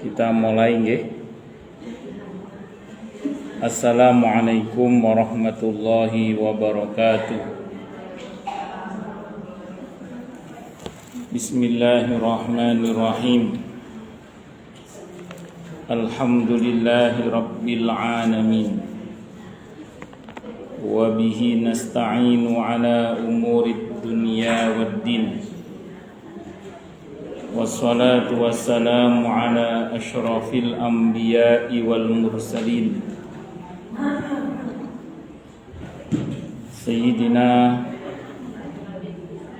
Kita mulai nggih. Assalamualaikum warahmatullahi wabarakatuh. Bismillahirrahmanirrahim. Alhamdulillahi rabbil alamin. Wa bihi nasta'inu ala umurid dunya waddin. Wassalatu wassalamu ala asyrafil anbiya'i wal mursalin Sayyidina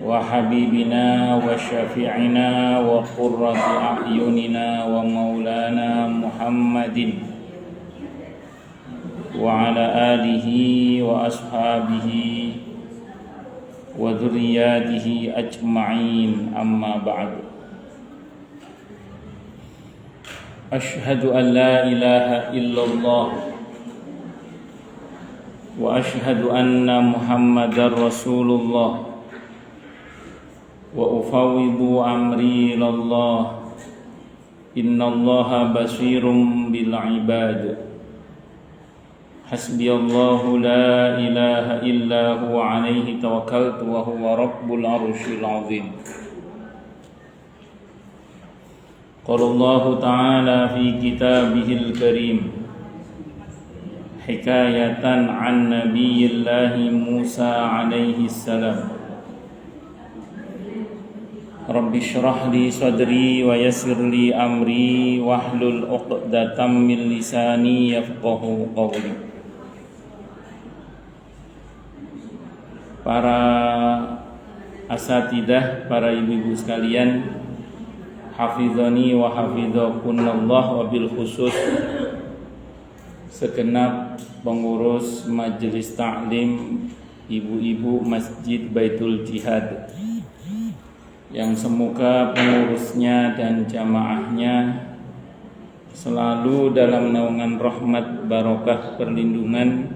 wa habibina wa syafi'ina wa qurrati a'yunina wa maulana Muhammadin wa ala alihi wa ashabihi wa dhurriyyatihi ajma'in, amma ba'du. Ashhadu an la ilaha illallah wa ashhadu anna Muhammadar Rasulullah wa ufawwidu amri ilallah. Innallaha basirum bil ibad. Hasbiyallahu la ilaha illa huwa alaihi tawakkaltu wa huwa rabbul arsyil azim. Qala Allah ta'ala fi kitabihil karim hikayatan an nabiyillahi Musa alaihi salam. Rabbi shrah li sadri wa yassir li amri wahlul 'uqdatam min lisani yafqahu qawli. Para asatidah, para ibu-ibu sekalian, hafizani wa hafizakunallah, wabil khusus segenap pengurus majelis taklim ibu-ibu Masjid Baitul Jihad, yang semoga pengurusnya dan jamaahnya selalu dalam naungan rahmat, barokah, perlindungan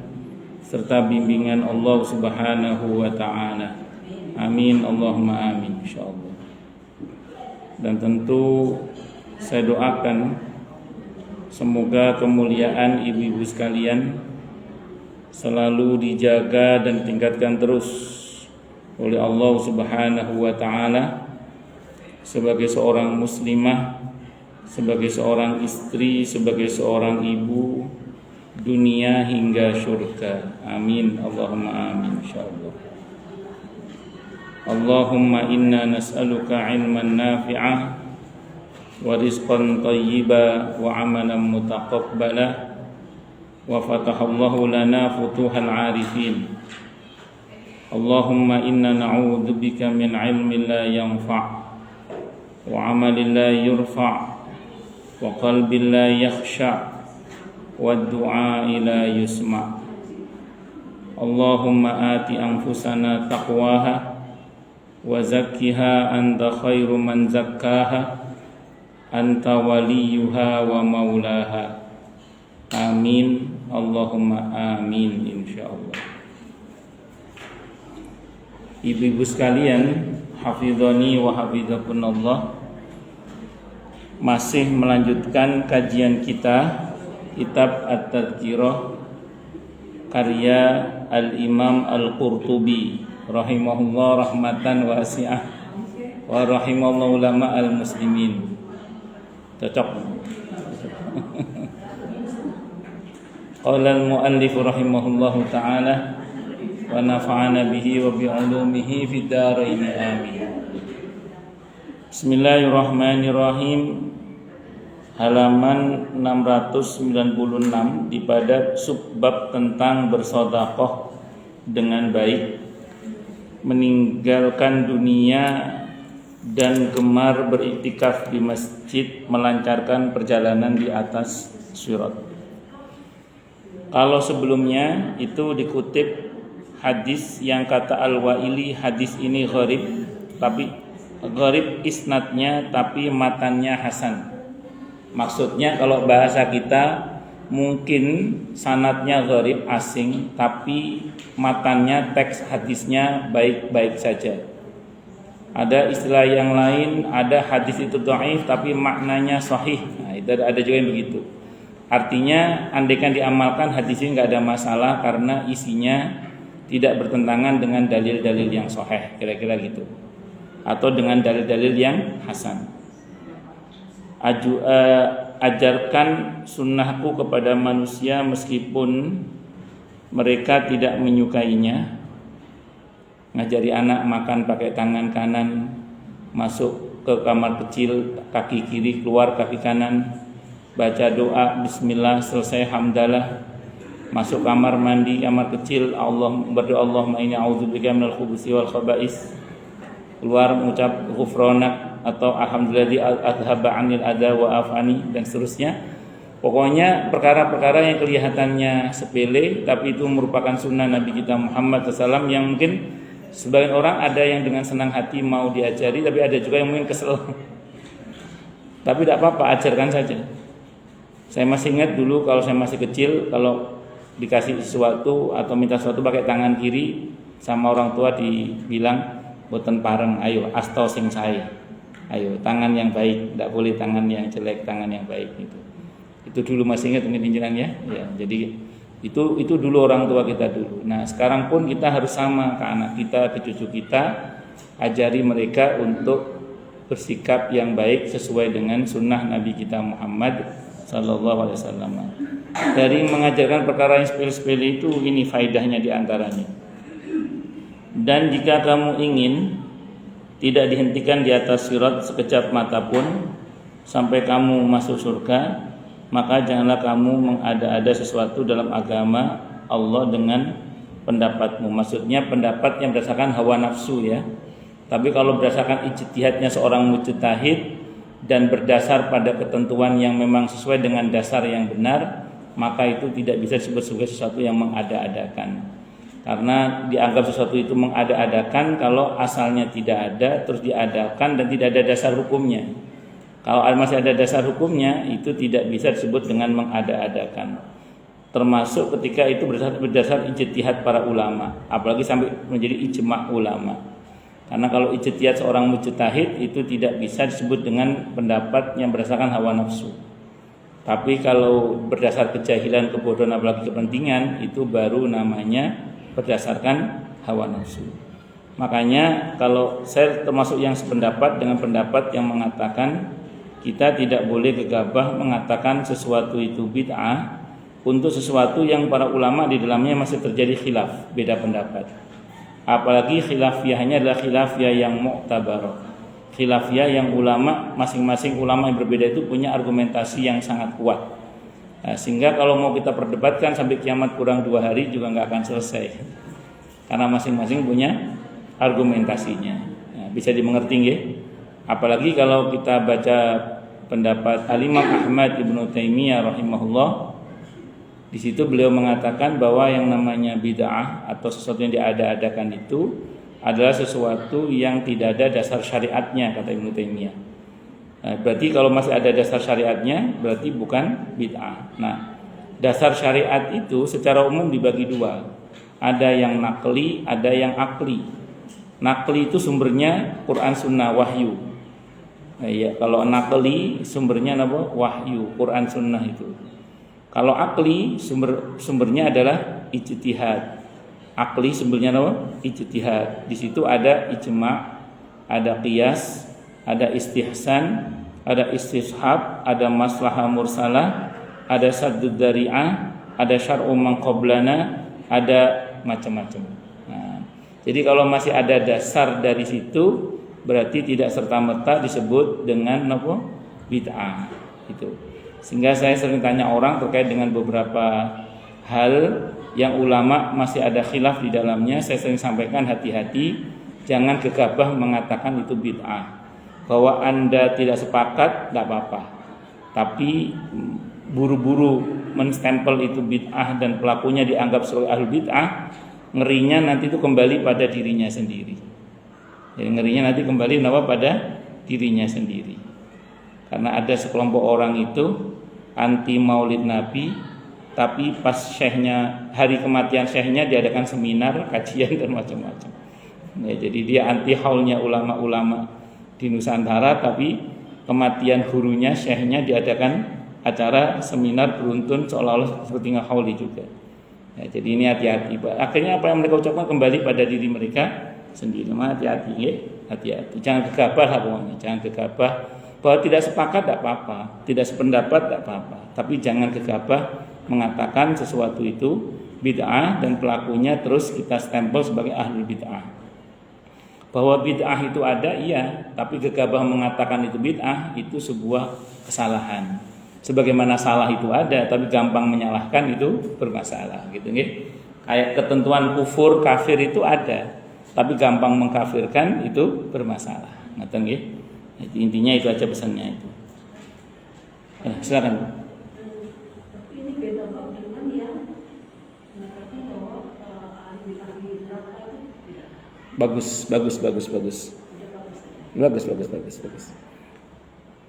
serta bimbingan Allah Subhanahu wa ta'ala. Amin, Allahumma amin, insyaallah. Dan tentu saya doakan semoga kemuliaan ibu-ibu sekalian selalu dijaga dan tingkatkan terus oleh Allah Subhanahu wa ta'ala sebagai seorang muslimah, sebagai seorang istri, sebagai seorang ibu, dunia hingga syurga. Amin, Allahumma amin, insyaallah. Allahumma inna nas'aluka ilman nafi'ah wa rizqan thayyiba wa amalan mutaqabbala wa fatahallahu lana futuhal arifin. Allahumma inna na'udzubika min ilmin la yanfa' wa amalin la yurfa' wa qalbin la yakhsha' wa du'a la yusma'. Allahumma ati anfusana taqwaha wa zakkiha anta khairu man zakkaha anta waliyuha wa maulaha. Amin, Allahumma amin, insyaallah. Ibu-ibu sekalian, hafizani wa hafizakunallah, masih melanjutkan kajian kita kitab At-Tadhkirah karya Al-Imam Al-Qurtubi rahimahullah rahmatan wasi'ah wa rahimallahu ulama al-muslimin. Cocok. Qala al-muallif rahimahullahu ta'ala wa nafa'ana bihi wa bi'ulumihi fid dharain amin. Bismillahirrahmanirrahim. Halaman 696 di pada subbab tentang bersedekah dengan baik, meninggalkan dunia dan gemar beriktikaf di masjid, melancarkan perjalanan di atas sirat. Kalau sebelumnya itu dikutip hadis yang kata Al-Wa'ili, hadis ini gharib, tapi gharib isnadnya tapi matannya hasan. Maksudnya kalau bahasa kita mungkin sanadnya gharib, asing, tapi matannya, teks hadisnya baik-baik saja. Ada istilah yang lain, ada hadis itu dhaif tapi maknanya sahih. Nah, itu ada juga yang begitu. Artinya andaikan diamalkan hadis ini nggak ada masalah karena isinya tidak bertentangan dengan dalil-dalil yang sahih, kira-kira gitu, atau dengan dalil-dalil yang hasan. Ajarkan sunnahku kepada manusia meskipun mereka tidak menyukainya. Ngajari anak makan pakai tangan kanan, masuk ke kamar kecil kaki kiri, keluar kaki kanan, baca doa bismillah, selesai hamdalah, masuk kamar mandi kamar kecil, Allah berdoa Allahumma inni a'udzubika minal khubuthi wal khaba'is, keluar mengucap ghufranak atau alhamdulilladzi adhaba 'anil adza wa afani, dan seterusnya. Pokoknya perkara-perkara yang kelihatannya sepele tapi itu merupakan sunnah Nabi kita Muhammad SAW yang mungkin sebagian orang ada yang dengan senang hati mau diajari, tapi ada juga yang mungkin kesel. Tapi tidak apa-apa, ajarkan saja. Saya masih ingat dulu kalau saya masih kecil, kalau dikasih sesuatu atau minta sesuatu pakai tangan kiri, sama orang tua dibilang boten pareng, ayo asto sing sae. Ayo tangan yang baik, tidak boleh tangan yang jelek, tangan yang baik itu. Itu dulu masih ingat mungkin jenengan ya. Ya, jadi itu dulu orang tua kita dulu. Nah, sekarang pun kita harus sama ke anak kita, ke cucu kita, ajari mereka untuk bersikap yang baik sesuai dengan sunnah Nabi kita Muhammad sallallahu alaihi wasallam. Dari mengajarkan perkara yang sepele-sepele itu, ini faedahnya di antaranya. Dan jika kamu ingin tidak dihentikan di atas sirat sekejap mata pun sampai kamu masuk surga, maka janganlah kamu mengada-ada sesuatu dalam agama Allah dengan pendapatmu. Maksudnya pendapat yang berdasarkan hawa nafsu ya. Tapi kalau berdasarkan ijtihadnya seorang mujtahid dan berdasar pada ketentuan yang memang sesuai dengan dasar yang benar, maka itu tidak bisa disebut sebagai sesuatu yang mengada-adakan. Karena dianggap sesuatu itu mengada-adakan kalau asalnya tidak ada terus diadakan dan tidak ada dasar hukumnya. Kalau masih ada dasar hukumnya, itu tidak bisa disebut dengan mengada-adakan. Termasuk ketika itu berdasar ijtihad para ulama, apalagi sampai menjadi ijma' ulama. Karena kalau ijtihad seorang mujtahid itu tidak bisa disebut dengan pendapat yang berdasarkan hawa nafsu. Tapi kalau berdasar kejahilan, kebodohan, apalagi kepentingan, itu baru namanya berdasarkan hawa nafsu. Makanya kalau saya termasuk yang sependapat dengan pendapat yang mengatakan kita tidak boleh gegabah mengatakan sesuatu itu bid'ah untuk sesuatu yang para ulama di dalamnya masih terjadi khilaf, beda pendapat. Apalagi khilafiyahnya adalah khilafiyah yang mu'tabarah, khilafiyah yang ulama, masing-masing ulama yang berbeda itu punya argumentasi yang sangat kuat. Nah, sehingga kalau mau kita perdebatkan sampai kiamat kurang 2 hari juga nggak akan selesai, karena masing-masing punya argumentasinya. Nah, bisa dimengerti nggih? Apalagi kalau kita baca pendapat Al-Imam Ahmad Ibnu Taimiyah rahimahullah, di situ beliau mengatakan bahwa yang namanya bid'ah atau sesuatu yang diada-adakan itu adalah sesuatu yang tidak ada dasar syariatnya, kata Ibnu Taimiyah. Nah, berarti kalau masih ada dasar syariatnya berarti bukan bid'ah. Nah, dasar syariat itu secara umum dibagi 2. Ada yang nakli, ada yang akli. Nakli itu sumbernya Quran Sunnah Wahyu. Nah, ya, kalau nakli sumbernya apa? Wahyu, Quran Sunnah itu. Kalau akli sumbernya adalah ijtihad. Akli sumbernya apa? Ijtihad. Di situ ada ijma', ada qiyas, ada istihsan, ada istishab, ada maslahah mursalah, ada saddud dzari'ah, ada syar'u man qablana, ada macam-macam. Nah, jadi kalau masih ada dasar dari situ berarti tidak serta-merta disebut dengan apa? Bid'ah itu. Sehingga saya sering tanya orang terkait dengan beberapa hal yang ulama masih ada khilaf di dalamnya, saya sering sampaikan hati-hati, jangan gegabah mengatakan itu bid'ah. Bahwa Anda tidak sepakat tidak apa-apa, tapi buru-buru menstempel itu bid'ah dan pelakunya dianggap sebagai ahli bid'ah, ngerinya nanti itu kembali pada dirinya sendiri. Jadi ngerinya nanti kembali pada dirinya sendiri. Karena ada sekelompok orang itu anti maulid Nabi, tapi pas syekhnya, hari kematian syekhnya diadakan seminar, kajian dan macam-macam. Ya, jadi dia anti haulnya ulama-ulama di Nusantara, tapi kematian gurunya, syekhnya, diadakan acara seminar beruntun seolah-olah seperti ngahauli juga. Ya, jadi ini hati-hati. Akhirnya apa yang mereka ucapkan kembali pada diri mereka sendiri. Hati-hati, ya. Hati-hati. Jangan gegabah lah pokoknya. Jangan gegabah. Bahwa tidak sepakat tidak apa-apa, tidak sependapat tidak apa-apa. Tapi jangan gegabah mengatakan sesuatu itu bid'ah dan pelakunya terus kita stempel sebagai ahlul bid'ah. Bahwa bid'ah itu ada, iya, tapi gegabah mengatakan itu bid'ah itu sebuah kesalahan. Sebagaimana salah itu ada, tapi gampang menyalahkan itu bermasalah, gitu nggih. Kayak ketentuan kufur kafir itu ada, tapi gampang mengkafirkan itu bermasalah. Ngoten nggih. Jadi intinya itu aja pesannya itu. Silakan. Ini beda dengan yang mengatakan bahwa Bagus.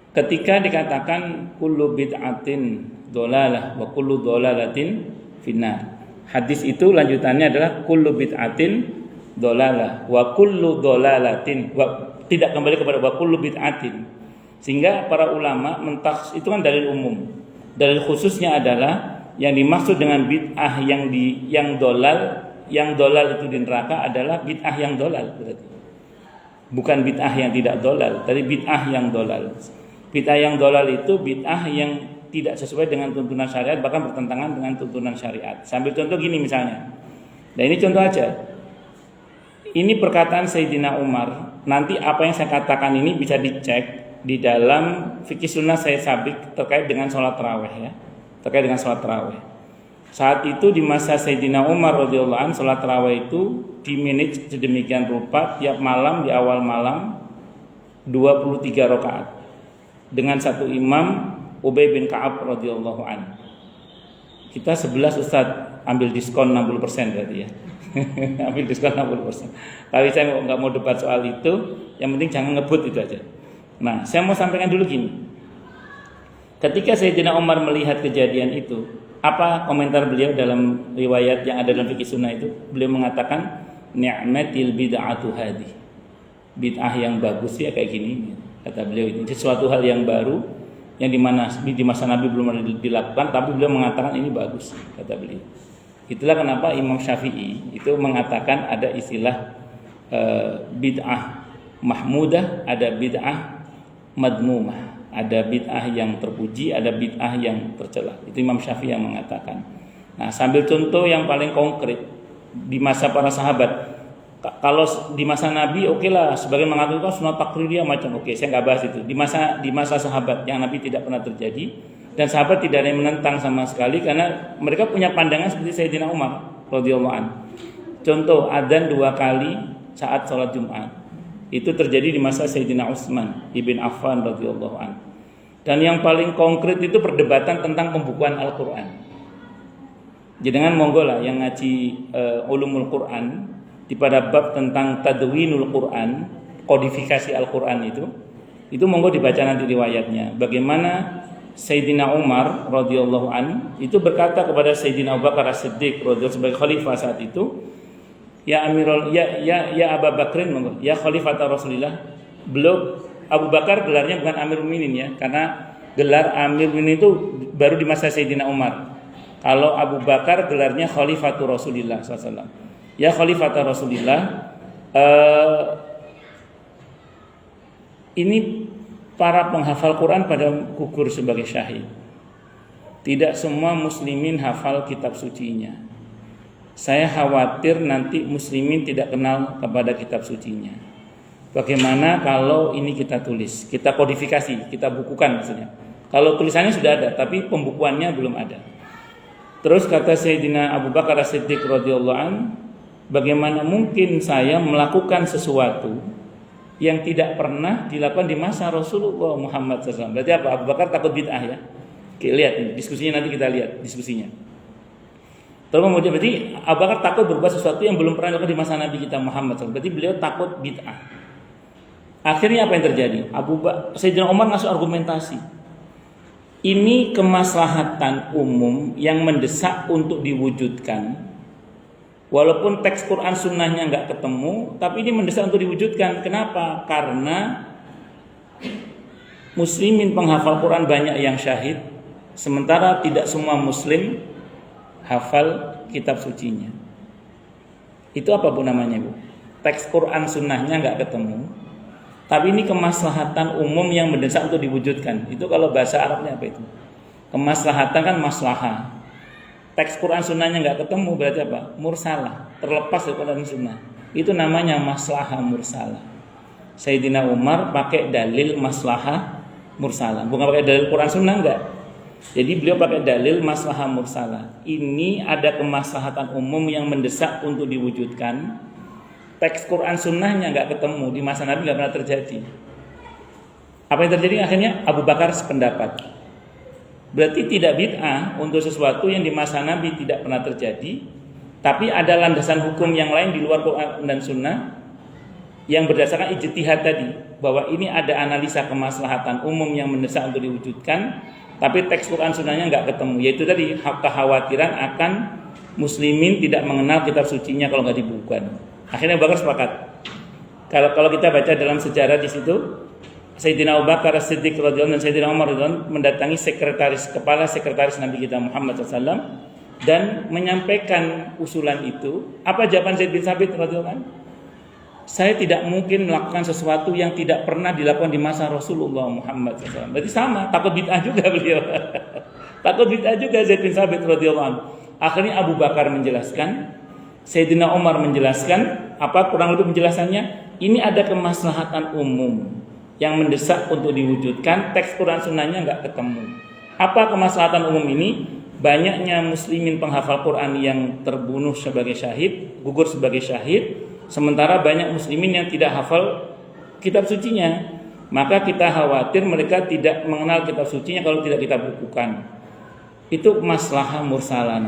Ketika dikatakan kullu bid'atin dholalah wa kullu dholalatin finnar. Hadis itu lanjutannya adalah kullu bid'atin dholalah wa kullu dholalatin, tidak kembali kepada wa kullu bid'atin. Sehingga para ulama itu kan dalil umum. Dalil khususnya adalah yang dimaksud dengan bid'ah yang dolal itu di neraka adalah bid'ah yang dolal berarti. Bukan bid'ah yang tidak dolal, tapi bid'ah yang dolal. Bid'ah yang dolal itu bid'ah yang tidak sesuai dengan tuntunan syariat, bahkan bertentangan dengan tuntunan syariat. Sambil contoh gini misalnya. Nah ini contoh aja. Ini perkataan Sayyidina Umar. Nanti apa yang saya katakan ini bisa dicek di dalam fikih sunnah Sayyid Sabiq terkait dengan sholat tarawih ya. Terkait dengan sholat tarawih. Saat itu di masa Sayyidina Umar radhiyallahu anhu sholat tarawih itu dimanage sedemikian rupa tiap malam di awal malam 23 rakaat dengan satu imam Ubay bin Ka'ab radhiyallahu anhu. Kita 11 Ustaz ambil diskon 60% berarti ya. Ambil diskon 60%. Tapi saya nggak mau debat soal itu, yang penting jangan ngebut itu aja. Nah, saya mau sampaikan dulu gini. Ketika Sayyidina Umar melihat kejadian itu, apa komentar beliau dalam riwayat yang ada dalam fikih sunnah itu? Beliau mengatakan ni'matil bid'atu hadi. Bid'ah yang bagus ya kayak gini, kata beliau itu. Sesuatu hal yang baru yang di masa Nabi belum ada dilakukan, tapi beliau mengatakan ini bagus, kata beliau. Itulah kenapa Imam Syafi'i itu mengatakan ada istilah bid'ah mahmudah, ada bid'ah madmumah. Ada bid'ah yang terpuji, ada bid'ah yang tercela. Itu Imam Syafi'i yang mengatakan. Nah, sambil contoh yang paling konkret di masa para sahabat. Kalau di masa Nabi oke lah, sebagian mengatakan sunat takririah macam oke, saya nggak bahas itu. Di masa sahabat yang Nabi tidak pernah terjadi dan sahabat tidak ada yang menentang sama sekali karena mereka punya pandangan seperti Sayyidina Umar radhiyallahu anhu. Contoh adzan 2 kali saat sholat Jumat. Itu terjadi di masa Sayyidina Utsman ibn Affan radhiyallahu anhu. Dan yang paling konkret itu perdebatan tentang pembukuan Al-Qur'an. Jadi dengan monggo lah yang ngaji ulumul Qur'an di pada bab tentang tadwinul Qur'an, kodifikasi Al-Qur'an itu monggo dibaca nanti riwayatnya. Bagaimana Sayyidina Umar radhiyallahu anhu itu berkata kepada Sayyidina Abu Bakar As-Siddiq radhiyallahu sebagai khalifah saat itu, ya Amirul ya Abu Bakrin monggo, ya Khalifata Rasulillah. Beliau Abu Bakar gelarnya bukan Amirul Mukminin ya, karena gelar Amirul Mukminin itu baru di masa Sayyidina Umar. Kalau Abu Bakar gelarnya Khalifatu Rasulillah SAW. Ya Khalifata Rasulillah. Ini para penghafal Quran pada gugur sebagai syahid. Tidak semua muslimin hafal kitab sucinya. Saya khawatir nanti muslimin tidak kenal kepada kitab sucinya. Bagaimana kalau ini kita tulis, kita kodifikasi, kita bukukan maksudnya. Kalau tulisannya sudah ada, tapi pembukuannya belum ada. Terus kata Sayyidina Abu Bakar As-Siddiq radhiyallahu anhu, bagaimana mungkin saya melakukan sesuatu yang tidak pernah dilakukan di masa Rasulullah Muhammad SAW. Berarti apa? Abu Bakar takut bid'ah ya. Oke, lihat ini, diskusinya nanti kita lihat diskusinya. Terus kemudian berarti Abu Bakar takut berbuat sesuatu yang belum pernah dilakukan di masa Nabi kita Muhammad SAW. Berarti beliau takut bid'ah. Akhirnya apa yang terjadi? Sayyidina Umar ngasih argumentasi. Ini kemaslahatan umum yang mendesak untuk diwujudkan. Walaupun teks Quran sunnahnya nggak ketemu, tapi ini mendesak untuk diwujudkan. Kenapa? Karena muslimin penghafal Quran banyak yang syahid, sementara tidak semua muslim hafal kitab sucinya. Itu apa Bu namanya Bu? Teks Quran sunnahnya nggak ketemu, tapi ini kemaslahatan umum yang mendesak untuk diwujudkan. Itu kalau bahasa Arabnya apa itu? Kemaslahatan kan maslahah. Teks Quran sunnahnya nggak ketemu berarti apa? Mursalah, terlepas dari Quran sunnah. Itu namanya maslahah mursalah. Sayyidina Umar pakai dalil maslahah mursalah, bukan pakai dalil Quran sunnah enggak. Jadi beliau pakai dalil maslahah mursalah. Ini ada kemaslahatan umum yang mendesak untuk diwujudkan. Teks Quran sunnahnya nggak ketemu, di masa Nabi nggak pernah terjadi. Apa yang terjadi akhirnya? Abu Bakar sependapat. Berarti tidak bid'ah untuk sesuatu yang di masa Nabi tidak pernah terjadi, tapi ada landasan hukum yang lain di luar Quran dan Sunnah yang berdasarkan ijtihad tadi, bahwa ini ada analisa kemaslahatan umum yang mendesak untuk diwujudkan, tapi teks Quran Sunnahnya nggak ketemu. Yaitu tadi kekhawatiran akan muslimin tidak mengenal kitab sucinya kalau nggak dibukukan. Akhirnya Abu Bakar sepakat. Kalau kita baca dalam sejarah di situ, Sayyidina Abu Bakar As-Siddiq radhiyallahu dan Sayyidina Umar radhiyallahu mendatangi kepala sekretaris Nabi kita Muhammad SAW dan menyampaikan usulan itu. Apa jawaban Zaid bin Sabit radhiyallahu? Saya tidak mungkin melakukan sesuatu yang tidak pernah dilakukan di masa Rasulullah Muhammad SAW. Berarti sama, takut bid'ah juga beliau. Takut bid'ah juga Zaid bin Sabit radhiyallahu. Akhirnya Abu Bakar menjelaskan, Sayyidina Umar menjelaskan, apa kurang lebih penjelasannya? Ini ada kemaslahatan umum yang mendesak untuk diwujudkan, teks Quran sunnahnya nggak ketemu. Apa kemaslahatan umum ini? Banyaknya muslimin penghafal Quran yang terbunuh sebagai syahid, gugur sebagai syahid, sementara banyak muslimin yang tidak hafal kitab sucinya. Maka kita khawatir mereka tidak mengenal kitab sucinya kalau tidak kita bukukan. Itu maslahah mursalah.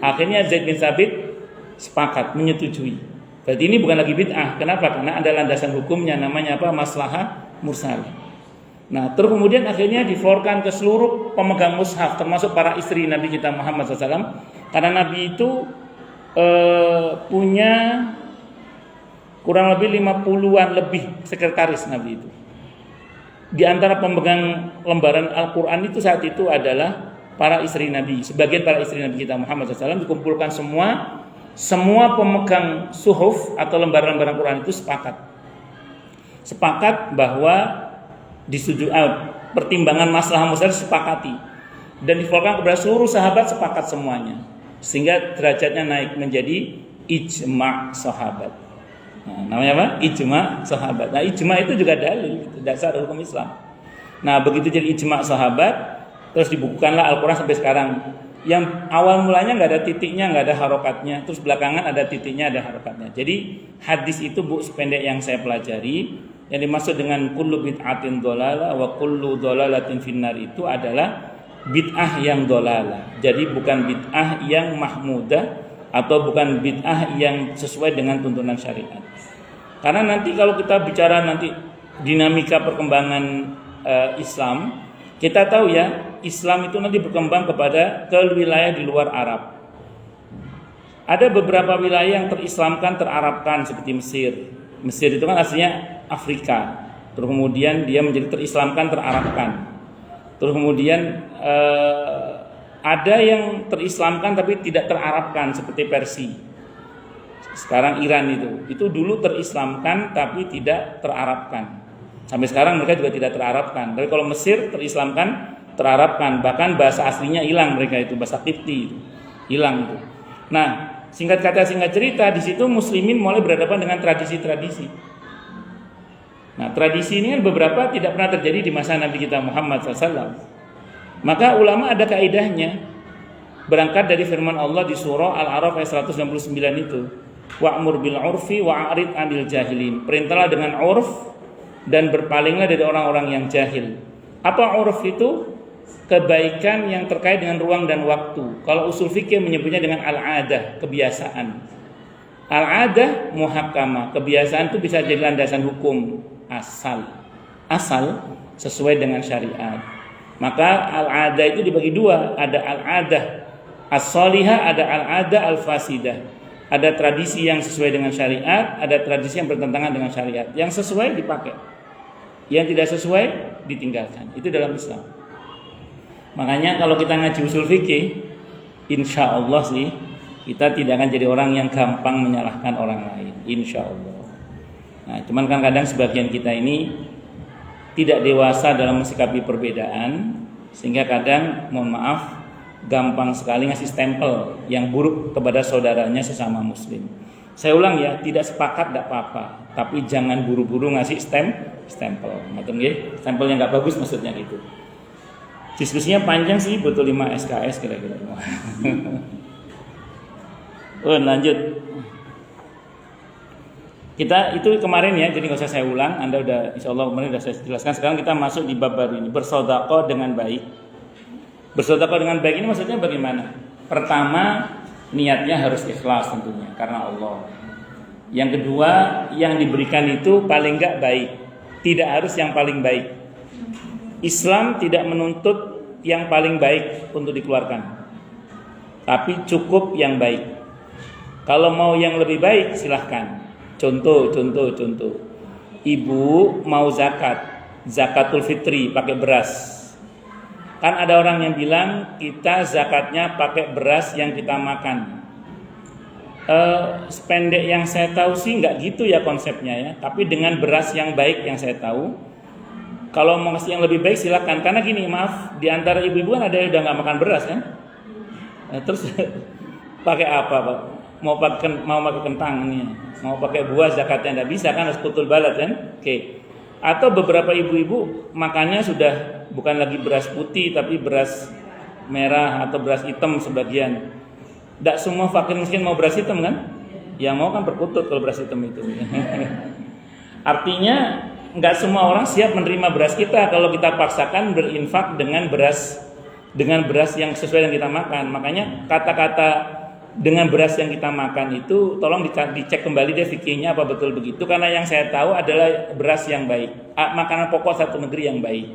Akhirnya Zaid bin Sabit sepakat menyetujui. Berarti ini bukan lagi bid'ah. Kenapa? Karena ada landasan hukumnya, namanya apa? Maslahah mursalah. Nah, terus kemudian akhirnya diforkan ke seluruh pemegang mushaf, termasuk para istri Nabi kita Muhammad SAW. Karena Nabi itu punya kurang lebih 50-an lebih sekretaris Nabi itu. Di antara pemegang lembaran Al-Quran itu saat itu adalah para istri Nabi. Sebagian para istri Nabi kita Muhammad SAW dikumpulkan semua pemegang suhuf atau lembaran-lembaran Quran itu sepakat bahwa pertimbangan maslahah mursal sepakati dan diforkan kepada seluruh sahabat, sepakat semuanya, sehingga derajatnya naik menjadi ijma' sahabat. Nah, namanya apa? Ijma' sahabat. Nah, ijma' itu juga dalil, dasar hukum Islam. Nah, begitu jadi ijma' sahabat, terus dibukukanlah Al-Quran sampai sekarang. Yang awal mulanya nggak ada titiknya, nggak ada harokatnya, terus belakangan ada titiknya, ada harokatnya. Jadi hadis itu Bu, sependek yang saya pelajari, yang dimaksud dengan kullu bid'atin dhalalah wa kullu dhalalatin finnar itu adalah bid'ah yang dhalalah. Jadi bukan bid'ah yang mahmudah atau bukan bid'ah yang sesuai dengan tuntunan syariat. Karena nanti kalau kita bicara nanti dinamika perkembangan Islam, kita tahu ya, Islam itu nanti berkembang ke wilayah di luar Arab. Ada beberapa wilayah yang terislamkan, terarabkan seperti Mesir. Mesir itu kan aslinya Afrika. Terus kemudian dia menjadi terislamkan, terarabkan. Terus kemudian ada yang terislamkan tapi tidak terarabkan seperti Persia. Sekarang Iran itu dulu terislamkan tapi tidak terarabkan. Sampai sekarang mereka juga tidak terarabkan. Tapi kalau Mesir terislamkan, terarabkan. Bahkan bahasa aslinya hilang mereka itu, bahasa Qibti hilang itu. Nah, singkat kata singkat cerita, di situ muslimin mulai berhadapan dengan tradisi-tradisi. Nah, tradisi ini kan beberapa tidak pernah terjadi di masa Nabi kita Muhammad SAW. Maka ulama ada kaidahnya. Berangkat dari firman Allah di surah Al-A'raf ayat 199 itu. Wa'mur bil 'urfi wa'rid 'anil jahilin. Perintahlah dengan 'urf dan berpalinglah dari orang-orang yang jahil. Apa 'urf itu? Kebaikan yang terkait dengan ruang dan waktu. Kalau usul fikih menyebutnya dengan al-'adah, kebiasaan. Al-'adah muhakkamah, kebiasaan itu bisa jadi landasan hukum asal sesuai dengan syariat. Maka al-'adah itu dibagi dua, ada al-'adah as-salihah, ada al-'adah al-fasidah. Ada tradisi yang sesuai dengan syariat, ada tradisi yang bertentangan dengan syariat. Yang sesuai dipakai. Yang tidak sesuai ditinggalkan. Itu dalam Islam. Makanya kalau kita ngaji usul fikih, insya Allah sih kita tidak akan jadi orang yang gampang menyalahkan orang lain, insya Allah. Nah, cuman kan kadang sebagian kita ini tidak dewasa dalam mensikapi perbedaan, sehingga kadang, mohon maaf, gampang sekali ngasih stempel yang buruk kepada saudaranya sesama muslim. Saya ulang ya, tidak sepakat tidak apa-apa, tapi jangan buru-buru ngasih stempel. Maksudnya nggih, stempel yang nggak bagus maksudnya gitu. Diskusinya panjang sih, butuh 5 SKS kira-kira. Lanjut. Kita itu kemarin ya, jadi nggak usah saya ulang. Anda udah, insya Allah kemarin udah saya jelaskan. Sekarang kita masuk di bab baru ini, bersedekah dengan baik. Bersedekah dengan baik ini maksudnya bagaimana? Pertama, niatnya harus ikhlas tentunya karena Allah. Yang kedua, yang diberikan itu paling enggak baik, tidak harus yang paling baik. Islam tidak menuntut yang paling baik untuk dikeluarkan, tapi cukup yang baik. Kalau mau yang lebih baik silahkan. Contoh. Ibu mau zakatul fitri pakai beras. Kan ada orang yang bilang kita zakatnya pakai beras yang kita makan. Sependek yang saya tahu sih nggak gitu ya konsepnya ya. Tapi dengan beras yang baik yang saya tahu, kalau mau ngasih yang lebih baik silakan. Karena gini, maaf, di antara ibu-ibu kan ada yang udah nggak makan beras kan. Terus pakai apa Pak? Mau pakai kentang nih, mau pakai buah zakatnya nggak bisa kan, harus putul balat kan. Oke. Atau beberapa ibu-ibu makannya sudah bukan lagi beras putih tapi beras merah atau beras hitam sebagian. Tidak semua fakir miskin mau beras hitam kan? Yang mau kan berkutut kalau beras hitam itu. Artinya nggak semua orang siap menerima beras kita kalau kita paksakan berinfak dengan beras yang sesuai yang kita makan. Makanya kata-kata dengan beras yang kita makan itu tolong dicek kembali deh fikihnya apa betul begitu, karena yang saya tahu adalah beras yang baik, makanan pokok satu negeri yang baik.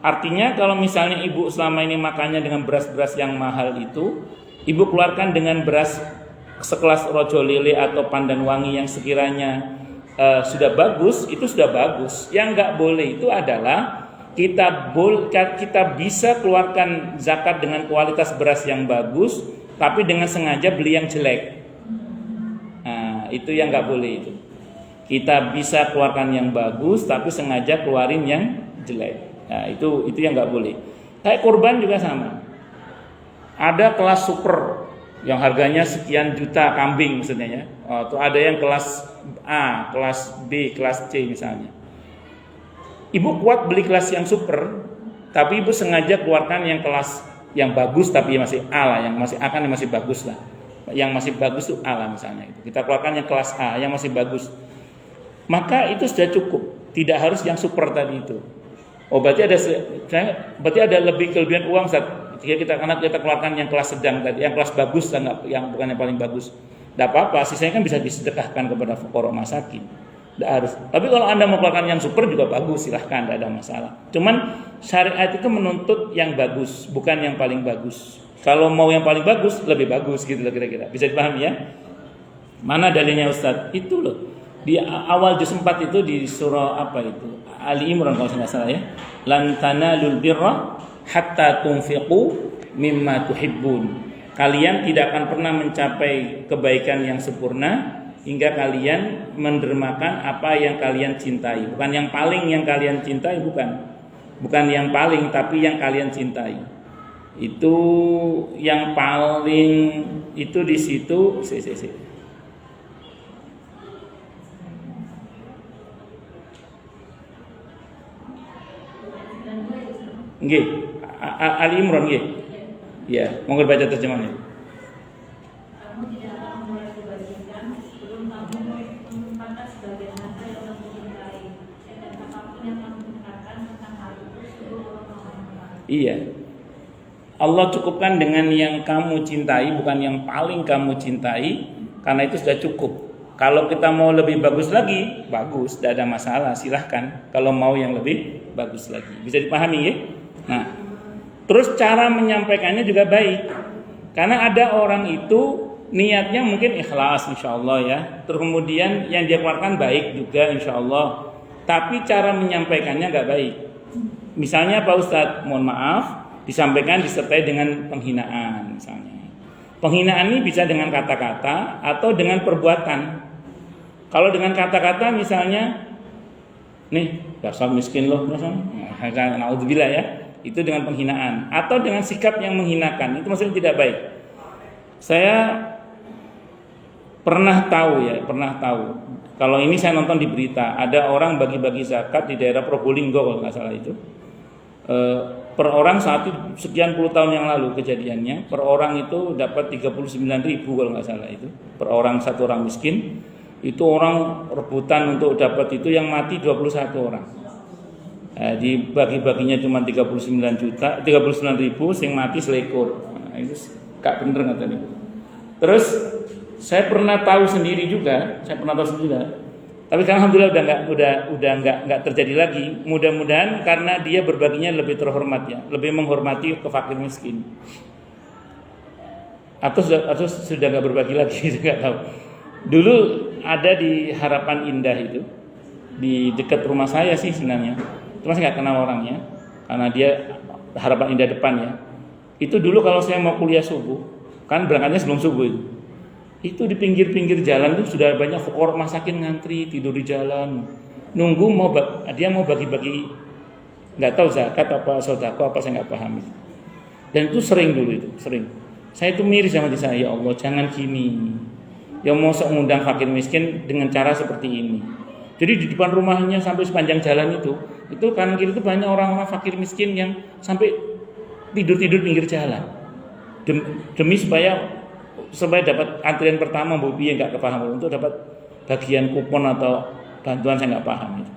Artinya kalau misalnya ibu selama ini makannya dengan beras-beras yang mahal itu, ibu keluarkan dengan beras sekelas Rojo Lele atau Pandan Wangi yang sekiranya sudah bagus, itu sudah bagus. Yang nggak boleh itu adalah kita bisa keluarkan zakat dengan kualitas beras yang bagus, tapi dengan sengaja beli yang jelek. Nah, itu yang nggak boleh itu. Kita bisa keluarkan yang bagus, tapi sengaja keluarin yang jelek. Nah, itu yang nggak boleh. Kayak kurban juga sama. Ada kelas super yang harganya sekian juta kambing maksudnya ya. Tuh ada yang kelas A, kelas B, kelas C misalnya. Ibu kuat beli kelas yang super, tapi ibu sengaja keluarkan yang kelas yang bagus tapi masih A lah, yang masih A kan yang masih bagus lah. Yang masih bagus itu A lah misalnya itu. Kita keluarkan yang kelas A yang masih bagus. Maka itu sudah cukup, tidak harus yang super tadi itu. Oh berarti ada lebih kelebihan uang karena kita keluarkan yang kelas sedang tadi, yang kelas bagus yang bukan yang paling bagus. Tidak apa-apa, sisanya kan bisa disedekahkan kepada fuqara masakin. Tidak harus. Tapi kalau Anda mau keluarkan yang super juga bagus, silahkan, tidak ada masalah. Cuman syariat itu menuntut yang bagus, bukan yang paling bagus. Kalau mau yang paling bagus, lebih bagus gitu loh kira-kira. Bisa dipahami ya? Mana dalilnya Ustadz? Itu loh. Di awal juz 4 itu di surah apa itu? Ali Imran kalau saya nggak salah ya. Lan tanalul birra hatta tunfiqu mimma tuhibbun. Kalian tidak akan pernah mencapai kebaikan yang sempurna hingga kalian mendermakan apa yang kalian cintai. Bukan yang paling yang kalian cintai, bukan yang paling, tapi yang kalian cintai. Itu yang paling itu di situ. Nggih, Ali Imran nggih. Ya, monggo baca terjemahannya. Iya. Allah cukupkan dengan yang kamu cintai, bukan yang paling kamu cintai, karena itu sudah cukup. Kalau kita mau lebih bagus lagi, bagus, tidak ada masalah, silahkan. Kalau mau yang lebih bagus lagi, bisa dipahami ya? Nah, terus cara menyampaikannya juga baik, karena ada orang itu niatnya mungkin ikhlas, insya Allah ya. Terus kemudian yang dia keluarkan baik juga, insya Allah. tapi cara menyampaikannya nggak baik. Misalnya Pak Ustadz, mohon maaf, disampaikan disertai dengan penghinaan misalnya. Penghinaan ini bisa dengan kata-kata atau dengan perbuatan. Kalau dengan kata-kata misalnya, nih dasar miskin loh, naudzubillah ya, itu dengan penghinaan. Atau dengan sikap yang menghinakan, itu maksudnya tidak baik. Saya pernah tahu. Kalau ini saya nonton di berita, ada orang bagi-bagi zakat di daerah Probolinggo kalau nggak salah itu. Per orang saat itu sekian puluh tahun yang lalu kejadiannya, per orang itu dapat 39.000 kalau nggak salah itu. Per orang, satu orang miskin, itu orang rebutan untuk dapat itu, yang mati 21 orang. Dibagi-baginya cuma 39.000, sing mati selekor. Itu gak bener katanya. Terus saya pernah tahu sendiri juga. Tapi kan alhamdulillah udah nggak terjadi lagi. Mudah-mudahan karena dia berbaginya lebih terhormat ya, lebih menghormati ke fakir miskin. Atau sudah nggak berbagi lagi, nggak tahu. Dulu ada di Harapan Indah itu, di dekat rumah saya sih sebenarnya. Cuma saya nggak kenal orangnya, karena dia Harapan Indah depan ya. Itu dulu kalau saya mau kuliah subuh, kan berangkatnya sebelum subuh itu di pinggir-pinggir jalan tuh sudah banyak orang masakin ngantri tidur di jalan, nunggu dia mau bagi-bagi, nggak tahu zakat apa sedekah apa, saya nggak paham. Dan itu sering dulu itu, sering. Saya itu miris sama diri saya, ya Allah jangan gini. Yang mau mengundang fakir miskin dengan cara seperti ini. Jadi di depan rumahnya sampai sepanjang jalan itu kanan kiri itu banyak orang-orang fakir miskin yang sampai tidur-tidur pinggir jalan. Demi supaya dapat antrian pertama, Bu piye nggak kepaham, untuk dapat bagian kupon atau bantuan, saya nggak paham itu.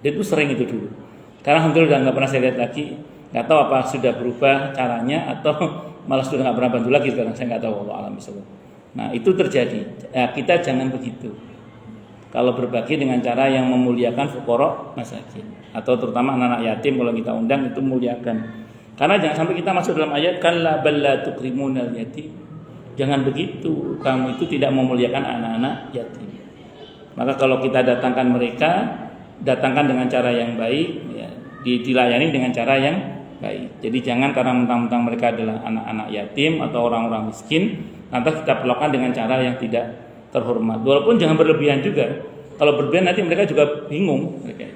Dan itu sering itu dulu. Karena alhamdulillah nggak pernah saya lihat lagi, nggak tahu apa sudah berubah caranya atau malah sudah nggak pernah bantu lagi sekarang, saya nggak tahu, wallahu a'lam bishawab. Nah itu terjadi. Kita jangan begitu. Kalau berbagi dengan cara yang memuliakan fuqara masakin, atau terutama anak-anak yatim kalau kita undang itu muliakan. Karena jangan sampai kita masuk dalam ayat kalla bal la tukrimunal yatim. Jangan begitu, kamu itu tidak memuliakan anak-anak yatim. Maka kalau kita datangkan mereka, datangkan dengan cara yang baik, ya, dilayani dengan cara yang baik. Jadi jangan karena mentang-mentang mereka adalah anak-anak yatim atau orang-orang miskin, lantas kita perlakukan dengan cara yang tidak terhormat. Walaupun jangan berlebihan juga. Kalau berlebihan nanti mereka juga bingung, mereka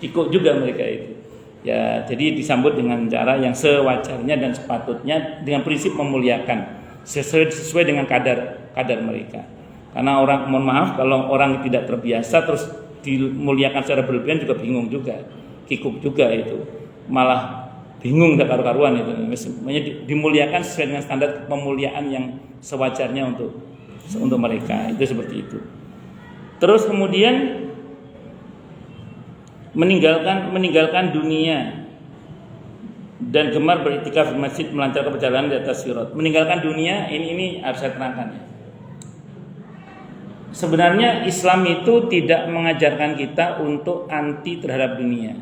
ikut juga mereka itu. Ya, jadi disambut dengan cara yang sewajarnya dan sepatutnya dengan prinsip memuliakan. Sesuai dengan kadar mereka. Karena orang, mohon maaf, kalau orang tidak terbiasa terus dimuliakan secara berlebihan juga bingung juga, kikuk juga itu, malah bingung gak karu-karuan itu. Sebenarnya dimuliakan sesuai dengan standar pemuliaan yang sewajarnya untuk mereka, itu seperti itu. Terus kemudian meninggalkan dunia dan gemar beriktikaf di masjid, melancarkan perjalanan di atas sirat. Meninggalkan dunia ini harus saya terangkan. Sebenarnya Islam itu tidak mengajarkan kita untuk anti terhadap dunia.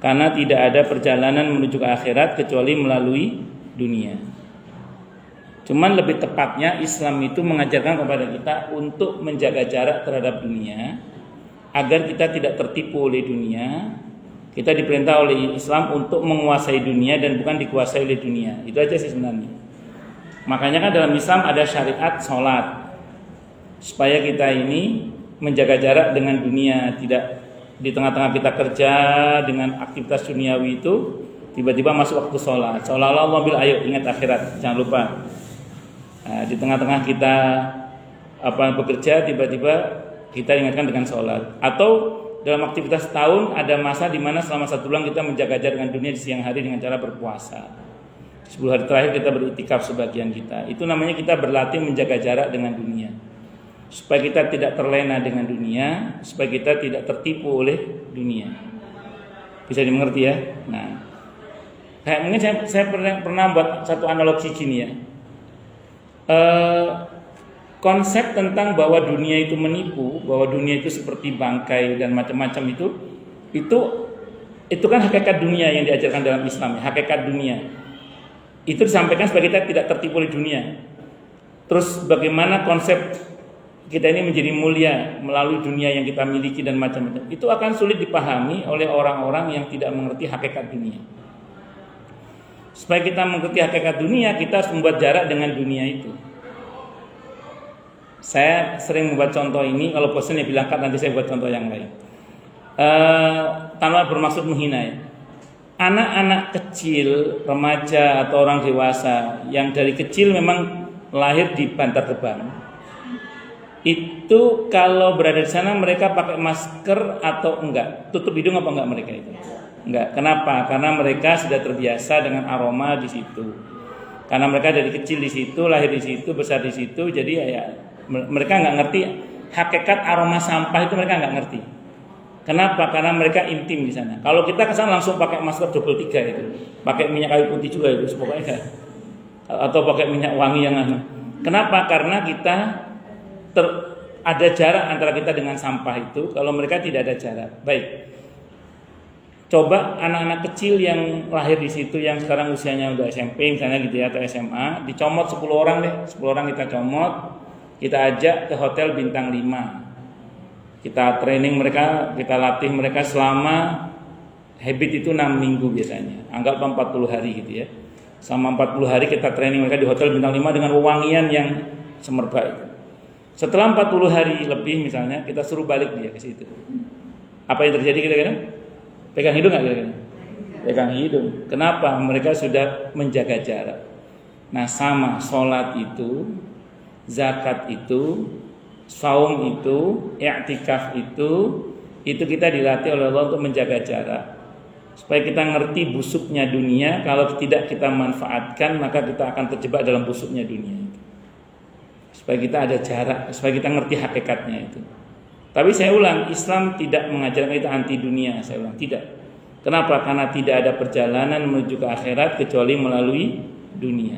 Karena tidak ada perjalanan menuju ke akhirat kecuali melalui dunia. Cuman lebih tepatnya Islam itu mengajarkan kepada kita untuk menjaga jarak terhadap dunia agar kita tidak tertipu oleh dunia. Kita diperintah oleh Islam untuk menguasai dunia dan bukan dikuasai oleh dunia. Itu aja sih sebenarnya. Makanya kan dalam Islam ada syariat sholat, supaya kita ini menjaga jarak dengan dunia. Tidak di tengah-tengah kita kerja dengan aktivitas duniawi itu, tiba-tiba masuk waktu sholat, seolah-olah mobil ayo ingat akhirat, jangan lupa. Nah, di tengah-tengah kita bekerja, tiba-tiba kita ingatkan dengan sholat. Atau dalam aktivitas tahun ada masa di mana selama 1 bulan kita menjaga jarak dengan dunia di siang hari dengan cara berpuasa. 10 hari terakhir kita beriktikaf sebagian kita. Itu namanya kita berlatih menjaga jarak dengan dunia. Supaya kita tidak terlena dengan dunia, supaya kita tidak tertipu oleh dunia. Bisa dimengerti ya? Nah, kayak mungkin saya pernah buat satu analogi gini ya. Konsep tentang bahwa dunia itu menipu, bahwa dunia itu seperti bangkai dan macam-macam itu kan hakikat dunia yang diajarkan dalam Islam, hakikat dunia. Itu disampaikan supaya kita tidak tertipu oleh dunia. Terus bagaimana konsep kita ini menjadi mulia melalui dunia yang kita miliki dan macam-macam, itu akan sulit dipahami oleh orang-orang yang tidak mengerti hakikat dunia. Supaya kita mengerti hakikat dunia, kita harus membuat jarak dengan dunia itu. Saya sering membuat contoh ini, kalau bosan ya bilangkan, nanti saya buat contoh yang lain. Tanpa bermaksud menghina ya. Anak-anak kecil, remaja atau orang dewasa yang dari kecil memang lahir di Bantar Gebang, itu kalau berada di sana mereka pakai masker atau enggak? Tutup hidung apa enggak mereka itu? Enggak. Kenapa? Karena mereka sudah terbiasa dengan aroma di situ. Karena mereka dari kecil di situ, lahir di situ, besar di situ, jadi ya mereka enggak ngerti hakikat aroma sampah itu, mereka enggak ngerti. Kenapa? Karena mereka intim di sana. Kalau kita ke sana langsung pakai masker double 3 itu, pakai minyak kayu putih juga itu, pokoknya atau pakai minyak wangi yang Kenapa? Karena kita ada jarak antara kita dengan sampah itu. Kalau mereka tidak ada jarak. Baik. Coba anak-anak kecil yang lahir di situ, yang sekarang usianya udah SMP misalnya gitu ya, atau SMA, dicomot 10 orang deh. 10 orang kita comot, kita ajak ke hotel bintang 5. Kita training mereka, kita latih mereka selama habit itu 6 minggu biasanya. Anggap 40 hari gitu ya. Selama 40 hari kita training mereka di hotel bintang 5 dengan wewangian yang semerbak itu. Setelah 40 hari lebih misalnya, kita suruh balik dia ke situ. Apa yang terjadi kira-kira? Pegang hidung nggak kira-kira? Pegang hidung. Kenapa? Mereka sudah menjaga jarak. Nah sama, sholat itu, zakat itu, saum itu, i'tikaf itu kita dilatih oleh Allah untuk menjaga jarak. Supaya kita ngerti busuknya dunia. Kalau tidak kita manfaatkan, maka kita akan terjebak dalam busuknya dunia. Supaya kita ada jarak, supaya kita ngerti hakikatnya itu. Tapi saya ulang, Islam tidak mengajarkan kita anti dunia. Saya ulang, tidak. Kenapa? Karena tidak ada perjalanan menuju ke akhirat kecuali melalui dunia.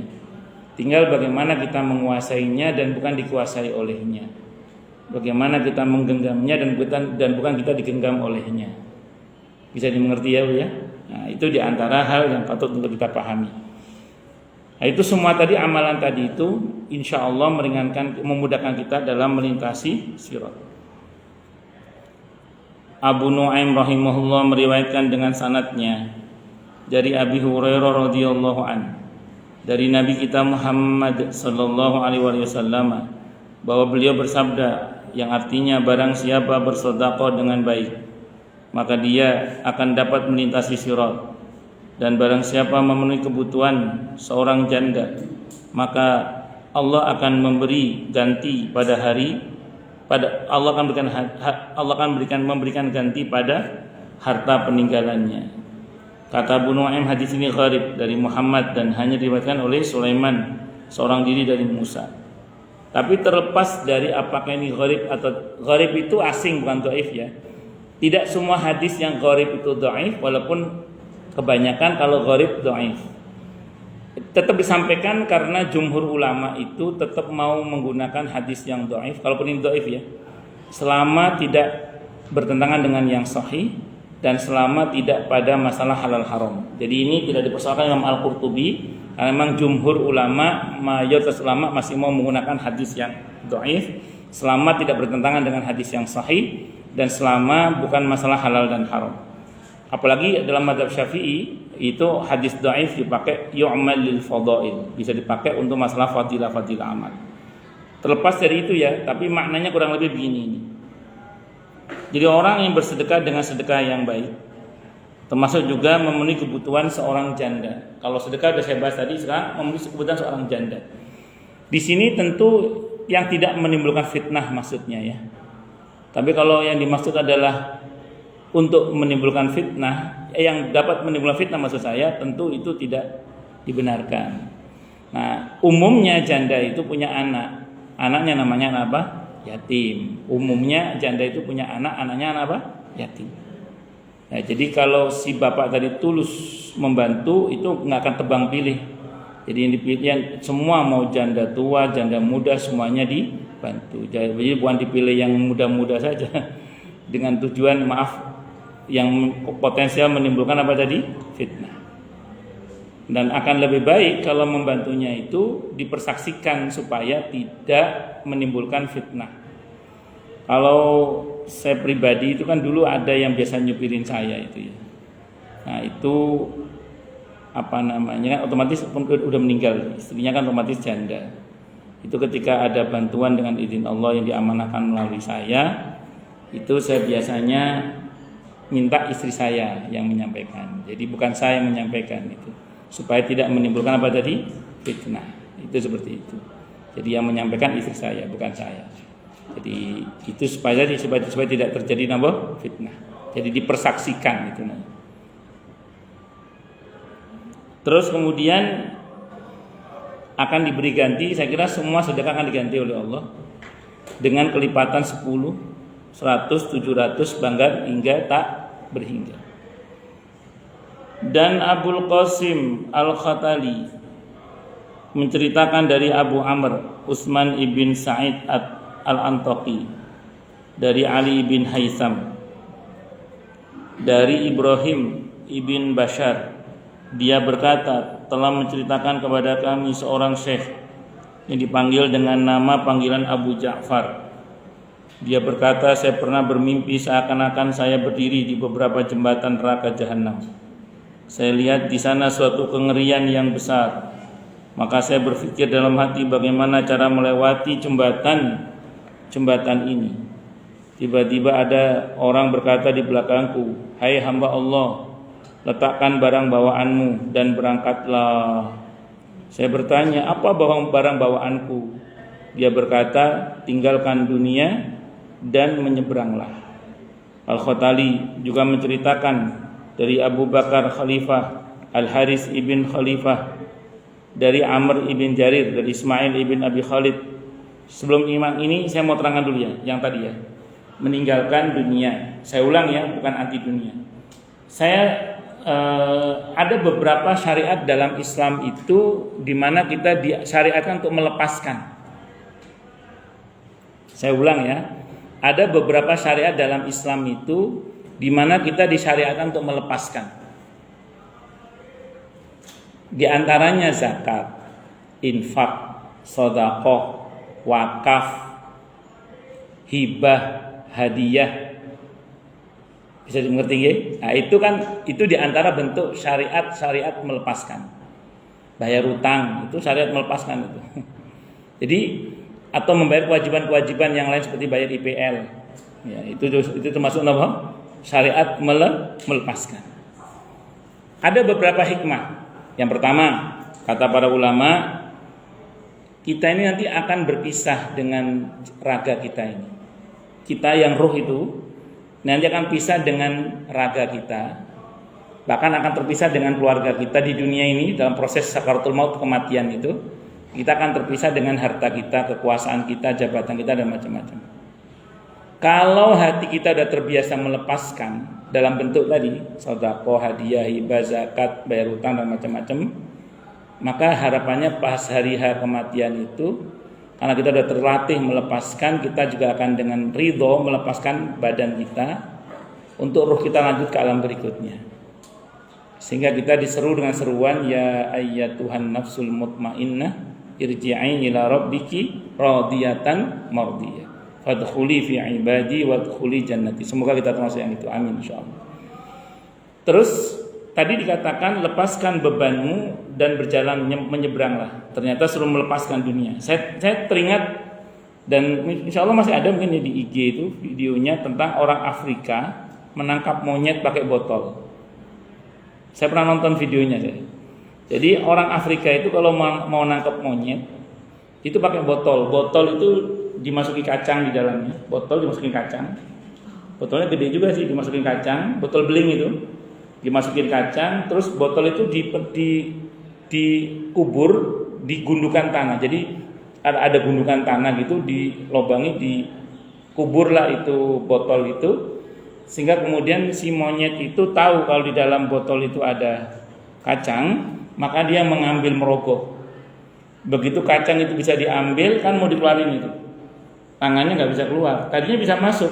Tinggal bagaimana kita menguasainya dan bukan dikuasai olehnya. Bagaimana kita menggenggamnya dan bukan kita digenggam olehnya. Bisa dimengerti ya Bu ya? Nah, itu diantara hal yang patut untuk kita pahami. Nah, itu semua tadi amalan tadi itu insya Allah memudahkan kita dalam melintasi sirat. Abu Nuaim rahimahullah meriwayatkan dengan sanadnya dari Abi Hurairah radhiyallahu an, dari Nabi kita Muhammad sallallahu alaihi wasallam, bahwa beliau bersabda, yang artinya barang siapa bersedekah dengan baik, maka dia akan dapat melintasi sirat. Dan barang siapa memenuhi kebutuhan seorang janda, maka Allah akan memberi ganti Allah akan memberikan ganti pada harta peninggalannya. Kata Abu Nuaim, hadis ini gharib dari Muhammad dan hanya diriwayatkan oleh Sulaiman, seorang diri dari Musa. Tapi terlepas dari apakah ini gharib atau gharib itu asing bukan dhaif ya. Tidak semua hadis yang gharib itu dhaif, walaupun kebanyakan kalau gharib dhaif. Tetap disampaikan karena jumhur ulama itu tetap mau menggunakan hadis yang dhaif, kalaupun ini dhaif ya, selama tidak bertentangan dengan yang sahih dan selama tidak pada masalah halal haram. Jadi ini tidak dipersoalkan Imam Al-Qurtubi, karena memang jumhur ulama, mayoritas ulama masih mau menggunakan hadis yang dhaif selama tidak bertentangan dengan hadis yang sahih dan selama bukan masalah halal dan haram. Apalagi dalam mazhab Syafi'i itu hadis dhaif dipakai yu'mal lil fadail, bisa dipakai untuk masalah fadilah-fadilah amal. Terlepas dari itu ya, tapi maknanya kurang lebih begini ini. Jadi orang yang bersedekah dengan sedekah yang baik, termasuk juga memenuhi kebutuhan seorang janda. Kalau sedekah sudah saya bahas tadi, sekarang memenuhi kebutuhan seorang janda. Di sini tentu yang tidak menimbulkan fitnah maksudnya ya. Tapi kalau yang dimaksud adalah untuk menimbulkan fitnah, yang dapat menimbulkan fitnah maksud saya, tentu itu tidak dibenarkan. Nah, umumnya janda itu punya anak. Anaknya namanya apa? Yatim. Umumnya janda itu punya anak, anaknya apa? Yatim. Nah, jadi kalau si bapak tadi tulus membantu, itu nggak akan tebang pilih. Jadi yang dipilih semua, mau janda tua, janda muda, semuanya dibantu. Jadi bukan dipilih yang muda-muda saja dengan tujuan yang potensial menimbulkan apa tadi? Fitnah. Dan akan lebih baik kalau membantunya itu dipersaksikan supaya tidak menimbulkan fitnah. Kalau saya pribadi itu kan dulu ada yang biasa nyupirin saya itu ya. Nah itu apa namanya, otomatis pun udah meninggal, istrinya kan otomatis janda. Itu ketika ada bantuan dengan izin Allah yang diamanahkan melalui saya, itu saya biasanya minta istri saya yang menyampaikan. Jadi bukan saya yang menyampaikan itu, supaya tidak menimbulkan apa tadi, fitnah. Itu seperti itu. Jadi yang menyampaikan istri saya, bukan saya. Jadi itu supaya tidak terjadi fitnah. Jadi dipersaksikan itu. Terus kemudian akan diberi ganti, saya kira semua sedekah akan diganti oleh Allah dengan kelipatan 10, 100, 700 bangga hingga tak berhingga. Dan Abul Qasim Al-Khatali menceritakan dari Abu Amr Utsman ibn Sa'id Al-Antaqi, dari Ali bin Haitham, dari Ibrahim ibn Bashar, dia berkata, telah menceritakan kepada kami seorang syekh yang dipanggil dengan nama panggilan Abu Ja'far. Dia berkata, saya pernah bermimpi seakan-akan saya berdiri di beberapa jembatan neraka jahanam. Saya lihat di sana suatu kengerian yang besar. Maka saya berpikir dalam hati bagaimana cara melewati jembatan ini. Tiba-tiba ada orang berkata di belakangku, "Hai hamba Allah, letakkan barang bawaanmu dan berangkatlah." Saya bertanya, "Apa barang bawaanku?" Dia berkata, "Tinggalkan dunia dan menyeberanglah." Al-Khatali juga menceritakan dari Abu Bakar Khalifah, Al-Haris ibn Khalifah, dari Amr ibn Jarir, dari Ismail ibn Abi Khalid. Sebelum imam ini saya mau terangkan dulu ya, yang tadi ya, meninggalkan dunia. Saya ulang ya, bukan anti dunia. Saya ada beberapa syariat dalam Islam itu di mana kita disyariatkan untuk melepaskan. Saya ulang ya, ada beberapa syariat dalam Islam itu di mana kita disyariatkan untuk melepaskan. Di antaranya zakat, infak, sedekah, wakaf, hibah, hadiah. Bisa dimengerti ya? Nah, itu di antara bentuk syariat melepaskan. Bayar utang itu syariat melepaskan itu. Jadi atau membayar kewajiban-kewajiban yang lain seperti bayar IPL. Ya, itu termasuk apa? Syariat melepaskan. Ada beberapa hikmah. Yang pertama, kata para ulama, kita ini nanti akan berpisah dengan raga kita ini. Kita yang roh itu nanti akan pisah dengan raga kita. Bahkan akan terpisah dengan keluarga kita di dunia ini dalam proses sakaratul maut, kematian itu. Kita akan terpisah dengan harta kita, kekuasaan kita, jabatan kita dan macam-macam. Kalau hati kita sudah terbiasa melepaskan dalam bentuk tadi, sedekah, hadiah, hibah, zakat, bayar utang dan macam-macam, maka harapannya pas hari kematian itu, karena kita sudah terlatih melepaskan, kita juga akan dengan ridho melepaskan badan kita untuk ruh kita lanjut ke alam berikutnya. Sehingga kita diseru dengan seruan, ya ayyatuhan nafsul mutmainnah irji'i ila rabbiki radiyatan mardiyah. Fadkhuli fi ibadi wadkhuli jannati. Semoga kita termasuk yang itu. Amin insyaallah. Terus tadi dikatakan lepaskan bebanmu dan berjalan menyeberanglah. Ternyata suruh melepaskan dunia. Saya teringat, dan insyaallah masih ada mungkin di IG itu videonya tentang orang Afrika menangkap monyet pakai botol. Saya pernah nonton videonya saya. Jadi orang Afrika itu kalau mau nangkap monyet itu pakai botol. Botol itu dimasuki kacang di dalamnya. Botol dimasukin kacang. Botolnya gede juga sih, dimasukin kacang. Botol beling itu dimasukin kacang. Terus botol itu dikubur di gundukan tanah. Jadi ada gundukan tanah gitu, dilobangi, dikuburlah itu botol itu. Sehingga kemudian si monyet itu tahu kalau di dalam botol itu ada kacang, maka dia mengambil merogoh. Begitu kacang itu bisa diambil, kan mau dikeluarin itu, tangannya nggak bisa keluar. Tadinya bisa masuk,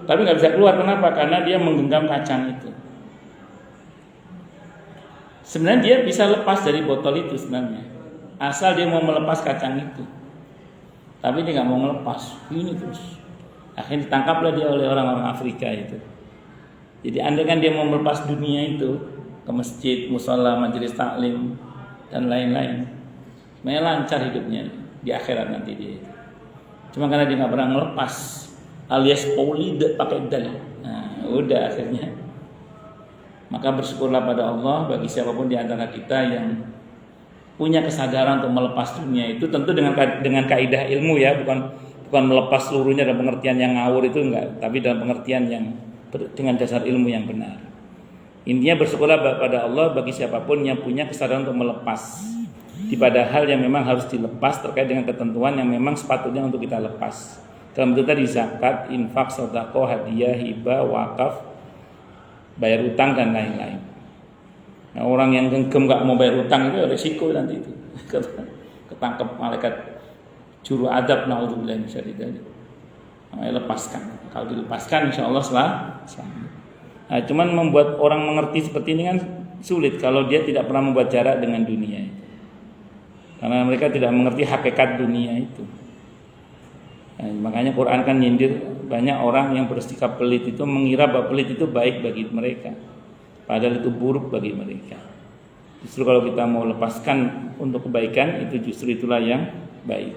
tapi nggak bisa keluar. Kenapa? Karena dia menggenggam kacang itu. Sebenarnya dia bisa lepas dari botol itu sebenarnya, asal dia mau melepas kacang itu. Tapi dia nggak mau melepas, ini terus. Akhirnya ditangkaplah dia oleh orang-orang Afrika itu. Jadi andai kan dia mau melepas dunia itu ke masjid, musola, majelis taklim dan lain-lain, sebenarnya lancar hidupnya di akhirat nanti dia. Cuma karena dia nggak pernah ngelepas, alias poli pakai dal. Nah, udah akhirnya. Maka bersyukurlah pada Allah bagi siapapun di antara kita yang punya kesadaran untuk melepas dunia itu, tentu dengan kaidah ilmu ya, bukan melepas seluruhnya dalam pengertian yang ngawur itu enggak, tapi dalam pengertian yang dengan dasar ilmu yang benar. Intinya bersyukurlah pada Allah bagi siapapun yang punya kesadaran untuk melepas pada hal yang memang harus dilepas terkait dengan ketentuan yang memang sepatutnya untuk kita lepas. Dalam bentuk tadi zakat, infak, sedekah, hadiah, hibah, wakaf, bayar utang dan lain-lain. Nah, orang yang genggam nggak mau bayar utang itu resiko nanti itu ketangkep malaikat juru adab, naudzubillah min syarri dzalik. Lepaskan. Kalau dilepaskan insya Allah selamat. Nah, cuman membuat orang mengerti seperti ini kan sulit kalau dia tidak pernah membuat jarak dengan dunia itu. Karena mereka tidak mengerti hakikat dunia itu. Nah, makanya Quran kan nyindir banyak orang yang bersikap pelit itu mengira bahwa pelit itu baik bagi mereka. Padahal itu buruk bagi mereka. Justru kalau kita mau lepaskan untuk kebaikan, itu justru itulah yang baik.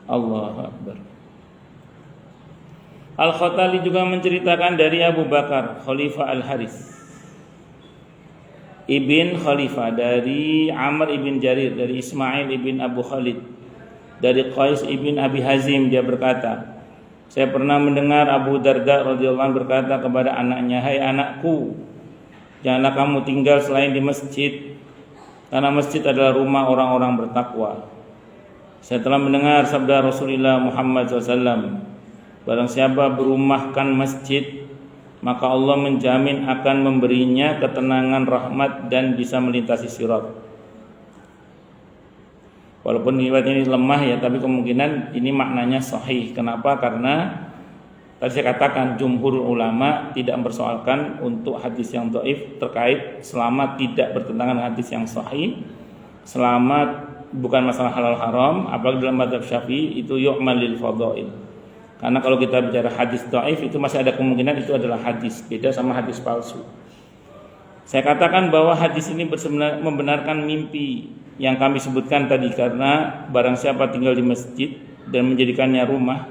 Allahu Akbar. Al-Khattali juga menceritakan dari Abu Bakar Khalifah Al-Haris Ibn Khalifah, dari Amr ibn Jarir, dari Ismail ibn Abu Khalid, dari Qais ibn Abi Hazim, dia berkata, saya pernah mendengar Abu Darda radhiyallahu anhu berkata kepada anaknya, hai anakku, janganlah kamu tinggal selain di masjid, karena masjid adalah rumah orang-orang bertakwa. Saya telah mendengar sabda Rasulullah Muhammad SAW, barang siapa berumahkan masjid, maka Allah menjamin akan memberinya ketenangan, rahmat, dan bisa melintasi sirat. Walaupun riwayat ini lemah ya, tapi kemungkinan ini maknanya sahih. Kenapa? Karena tadi saya katakan jumhur ulama tidak mempersoalkan untuk hadis yang dhaif terkait selama tidak bertentangan dengan hadis yang sahih, selama bukan masalah halal haram, apalagi dalam mazhab Syafi'i itu yu'mal lil fadhail. Karena kalau kita bicara hadis dhaif itu masih ada kemungkinan itu adalah hadis, beda sama hadis palsu. Saya katakan bahwa hadis ini membenarkan mimpi yang kami sebutkan tadi, karena barang siapa tinggal di masjid dan menjadikannya rumah,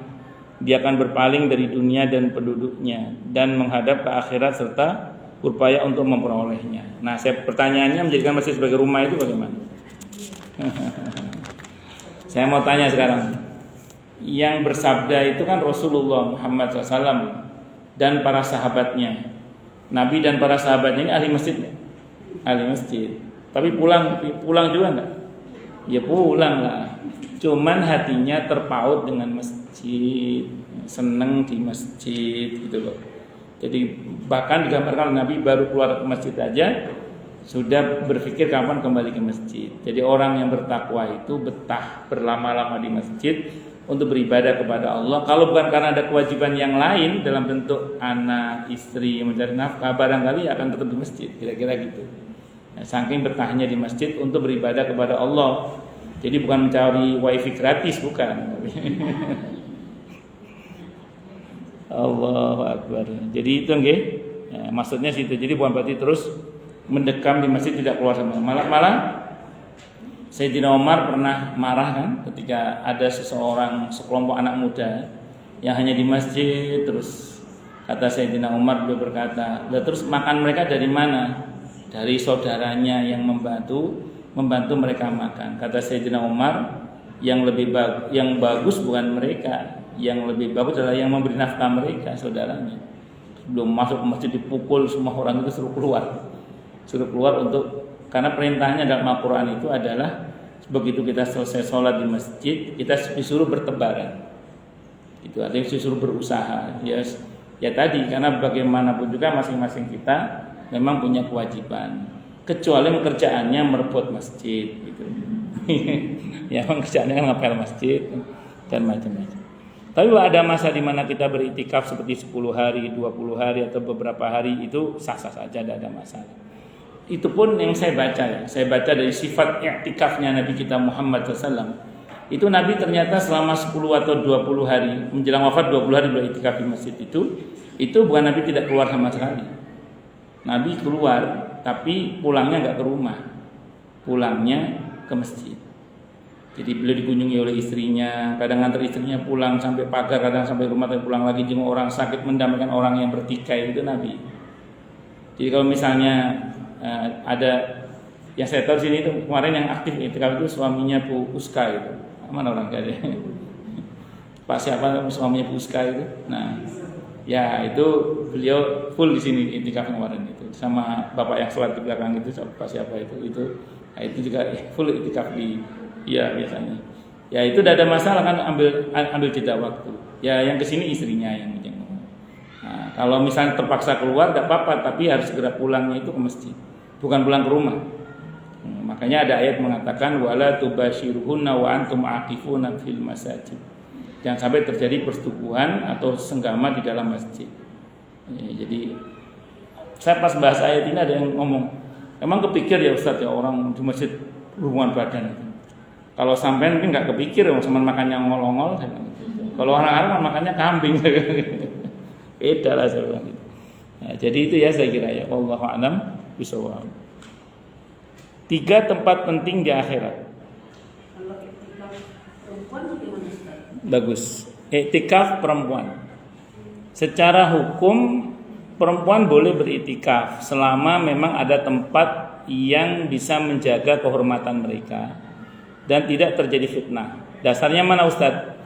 dia akan berpaling dari dunia dan penduduknya dan menghadap ke akhirat serta berupaya untuk memperolehnya. Nah, pertanyaannya, menjadikan masjid sebagai rumah itu bagaimana? Saya mau tanya sekarang. Yang bersabda itu kan Rasulullah Muhammad SAW dan para sahabatnya. Nabi dan para sahabatnya ini ahli masjid, ahli masjid. Tapi pulang juga enggak? Ya pulang lah. Cuman hatinya terpaut dengan masjid, seneng di masjid gitu loh. Jadi bahkan digambarkan Nabi baru keluar ke masjid aja sudah berpikir kapan kembali ke masjid. Jadi orang yang bertakwa itu betah berlama-lama di masjid untuk beribadah kepada Allah. Kalau bukan karena ada kewajiban yang lain dalam bentuk anak, istri, mencari nafkah, barangkali akan tetap di masjid, kira-kira gitu. Nah, saking betahnya di masjid untuk beribadah kepada Allah. Jadi bukan mencari wifi gratis, bukan. Allahu Akbar. Jadi itu nggih. Ya, maksudnya situ. Jadi bukan berarti terus mendekam di masjid tidak keluar sama. Malah Sayyidina Umar pernah marah kan ketika ada sekelompok anak muda yang hanya di masjid terus. Kata Sayyidina Umar, beliau berkata, terus makan mereka dari mana? Dari saudaranya yang membantu mereka makan. Kata Sayyidina Umar, yang bagus bukan mereka, yang lebih bagus adalah yang memberi nafkah mereka, saudaranya. Belum masuk ke masjid dipukul, semua orang itu suruh keluar untuk, karena perintahnya dalam Al-Quran itu adalah begitu kita selesai sholat di masjid, kita disuruh bertebaran. Itu artinya disuruh berusaha. Ya tadi, karena bagaimanapun juga masing-masing kita memang punya kewajiban. Kecuali pekerjaannya merebut masjid, gitu. Ya, pekerjaannya kan ngapel masjid dan macam-macam. Tapi ada masa di mana kita beriktikaf seperti 10 hari, 20 hari atau beberapa hari, itu sah-sah saja, tidak ada masalah. Itu pun yang saya baca ya. Saya baca dari sifat i'tikafnya Nabi kita Muhammad SAW. Itu Nabi ternyata selama 10 atau 20 hari menjelang wafat 20 hari beliau iktikaf di masjid itu bukan Nabi tidak keluar sama sekali. Nabi keluar tapi pulangnya nggak ke rumah, pulangnya ke masjid. Jadi beliau dikunjungi oleh istrinya, kadang antar istrinya pulang sampai pagar, kadang sampai rumah tapi pulang lagi, jenguk orang sakit, mendamaikan orang yang bertikai, itu Nabi. Jadi kalau misalnya ada yang saya tahu sini itu kemarin yang aktif iktikaf itu suaminya Bu Uska itu, mana orang gak ada? Pak siapa suaminya Bu Uska itu? Nah, ya itu beliau full di sini iktikaf kemarin itu, sama bapak yang sholat di belakang itu, Pak siapa itu, nah, itu juga full iktikaf di. Iya biasanya. Ya itu tidak ada masalah kan, ambil jeda waktu. Ya yang kesini istrinya yang menjenguk. Nah, kalau misalnya terpaksa keluar tidak apa-apa, tapi harus segera pulangnya itu ke masjid, bukan pulang ke rumah. Makanya ada ayat mengatakan wala tubashiruhunna wa antum aqifuna fil masajid. Jangan sampai terjadi persetubuhan atau senggama di dalam masjid. Ya, jadi saya pas bahas ayat ini ada yang ngomong, emang kepikir ya Ustaz ya orang di masjid hubungan badan itu. Kalau sampean mungkin nggak kepikir, sama makannya ngol-ngol. Kalau orang Arab makannya kambing, beda lah saya bilang gitu. Nah, jadi itu ya saya kira ya. Wallahu a'lam bishawab. 3 tempat penting di akhirat. Kalau iktikaf perempuan gimana Ustaz? Bagus. Iktikaf perempuan. Secara hukum perempuan boleh beriktikaf selama memang ada tempat yang bisa menjaga kehormatan mereka dan tidak terjadi fitnah. Dasarnya mana Ustadz?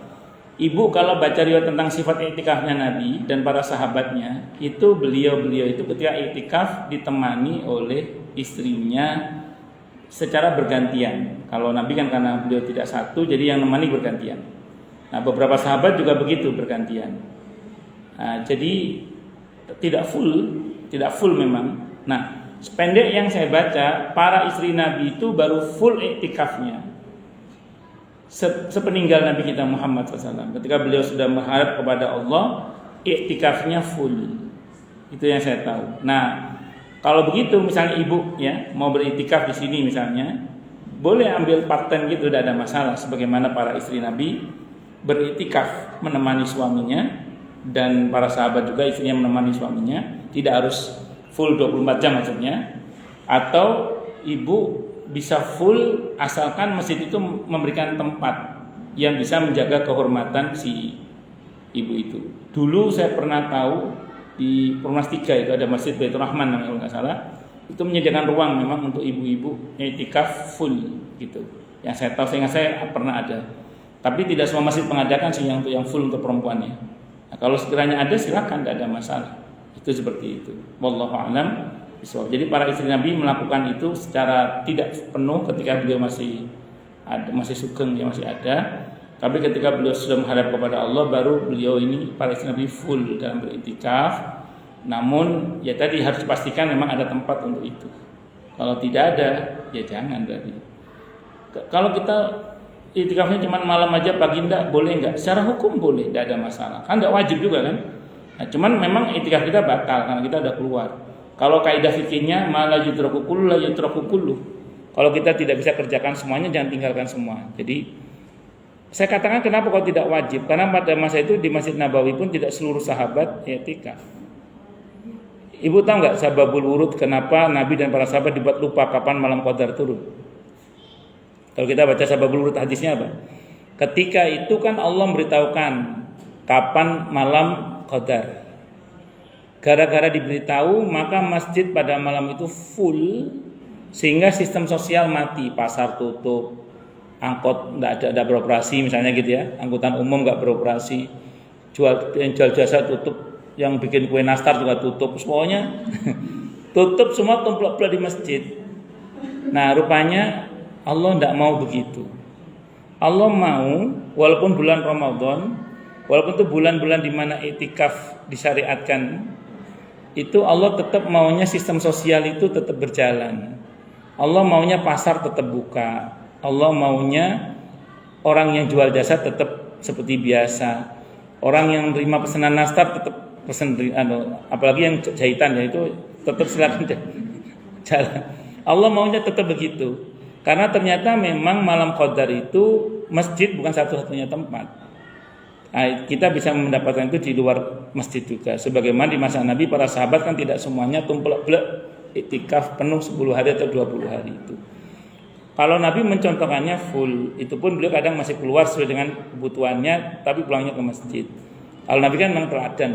Ibu kalau baca riwayat tentang sifat iktikafnya Nabi dan para sahabatnya, itu beliau itu ketika iktikaf ditemani oleh istrinya secara bergantian. Kalau Nabi kan karena beliau tidak satu, jadi yang nemani bergantian. Nah beberapa sahabat juga begitu bergantian. Nah, jadi tidak full memang. Nah sependek yang saya baca, para istri Nabi itu baru full iktikafnya sepeninggal Nabi kita Muhammad SAW. Ketika beliau sudah menghadap kepada Allah, iktikafnya full. Itu yang saya tahu. Nah, kalau begitu misalnya ibu ya mau beriktikaf di sini misalnya, boleh ambil part time gitu, tidak ada masalah. Sebagaimana para istri Nabi beriktikaf menemani suaminya, dan para sahabat juga istrinya menemani suaminya, tidak harus full 24 jam maksudnya. Atau ibu bisa full asalkan masjid itu memberikan tempat yang bisa menjaga kehormatan si ibu itu. Dulu saya pernah tahu di Perumnas 3 itu ada Masjid Baitur Rahman namanya kalau nggak salah, itu menyediakan ruang memang untuk ibu-ibu iktikaf full gitu. Yang saya tahu sehingga saya pernah ada. Tapi tidak semua masjid mengadakan sih yang full untuk perempuannya. Nah, kalau sekiranya ada silakan, tidak ada masalah. Itu seperti itu. Wallahu a'lam. Jadi para istri Nabi melakukan itu secara tidak penuh ketika beliau masih sugeng, dia masih ada. Tapi ketika beliau sudah menghadap kepada Allah, baru beliau ini para istri Nabi full dalam beriktikaf. Namun ya tadi harus dipastikan memang ada tempat untuk itu. Kalau tidak ada, ya jangan berarti. Kalau kita iktikafnya cuma malam aja, pagi enggak, boleh enggak? Secara hukum boleh, tidak ada masalah. Kan enggak wajib juga kan? Nah, cuman memang iktikaf kita batal karena kita udah keluar. Kalau kaidah fikihnya malah yutraku kullu la yutraku kullu. Kalau kita tidak bisa kerjakan semuanya, jangan tinggalkan semua. Jadi saya katakan kenapa kalau tidak wajib? Karena pada masa itu di Masjid Nabawi pun tidak seluruh sahabat iktikaf. Ibu tahu nggak sababul wurud kenapa Nabi dan para sahabat dibuat lupa kapan malam Qadar turun? Kalau kita baca sababul wurud hadisnya apa? Ketika itu kan Allah memberitahukan kapan malam Qadar. Gara-gara diberitahu maka masjid pada malam itu full, sehingga sistem sosial mati, pasar tutup, angkot nggak ada beroperasi misalnya gitu ya, angkutan umum nggak beroperasi, jual jasa tutup, yang bikin kue nastar juga tutup, semuanya tutup semua, tumplek-plek di masjid. Nah rupanya Allah tidak mau begitu. Allah mau walaupun bulan Ramadan, walaupun itu bulan-bulan di mana iktikaf disyariatkan, itu Allah tetap maunya sistem sosial itu tetap berjalan. Allah maunya pasar tetap buka. Allah maunya orang yang jual jasa tetap seperti biasa. Orang yang terima pesanan nastar tetap pesan, apalagi yang jahitan ya itu tetap silakan jalan. Allah maunya tetap begitu. Karena ternyata memang malam Qadar itu masjid bukan satu-satunya tempat. Kita bisa mendapatkan itu di luar masjid juga. Sebagaimana di masa Nabi, para sahabat kan tidak semuanya tumplek-blek iktikaf penuh 10 hari atau 20 hari itu. Kalau Nabi mencontohkannya full, itu pun beliau kadang masih keluar sesuai dengan kebutuhannya, tapi pulangnya ke masjid. Kalau Nabi kan memang teladan,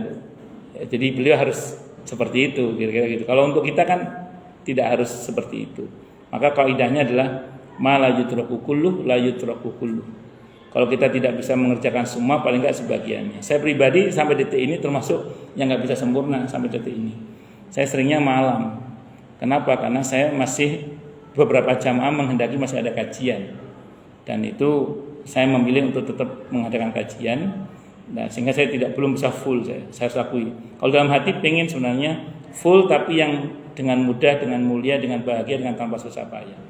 jadi beliau harus seperti itu, kira-kira gitu. Kalau untuk kita kan tidak harus seperti itu. Maka kaidahnya adalah ma la yutraku kulluh la yutraku kulluh. Kalau kita tidak bisa mengerjakan semua, paling enggak sebagiannya. Saya pribadi sampai detik ini termasuk yang enggak bisa sempurna sampai detik ini. Saya seringnya malam. Kenapa? Karena saya masih beberapa jamaah menghendaki masih ada kajian. Dan itu saya memilih untuk tetap mengadakan kajian. Nah, sehingga saya belum bisa full, saya harus akui. Kalau dalam hati pengen sebenarnya full, tapi yang dengan mudah, dengan mulia, dengan bahagia, dengan tanpa susah payah.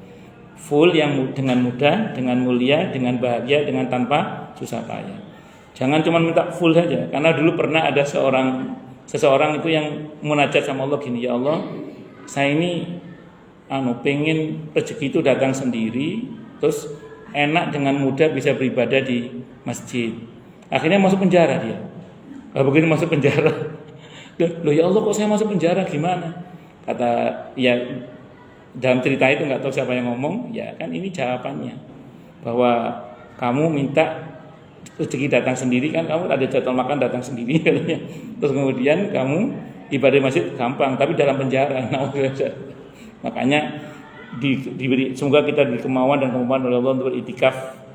Full yang dengan mudah, dengan mulia, dengan bahagia, dengan tanpa susah payah. Jangan cuma minta full saja. Karena dulu pernah ada seseorang itu yang munajat sama Allah gini, ya Allah, saya ini pengen rezeki itu datang sendiri, terus enak dengan mudah bisa beribadah di masjid. Akhirnya masuk penjara dia. Begitu masuk penjara, loh ya Allah, kok saya masuk penjara, gimana? Kata ya, dalam cerita itu nggak tahu siapa yang ngomong, ya kan ini jawabannya, bahwa kamu minta rezeki datang sendiri, kan kamu ada jadwal makan datang sendiri katanya. Terus kemudian kamu ibadah masjid gampang, tapi dalam penjara. Nah, makanya diberi, semoga kita diberi kemauan dan kemampuan oleh Allah untuk beritikaf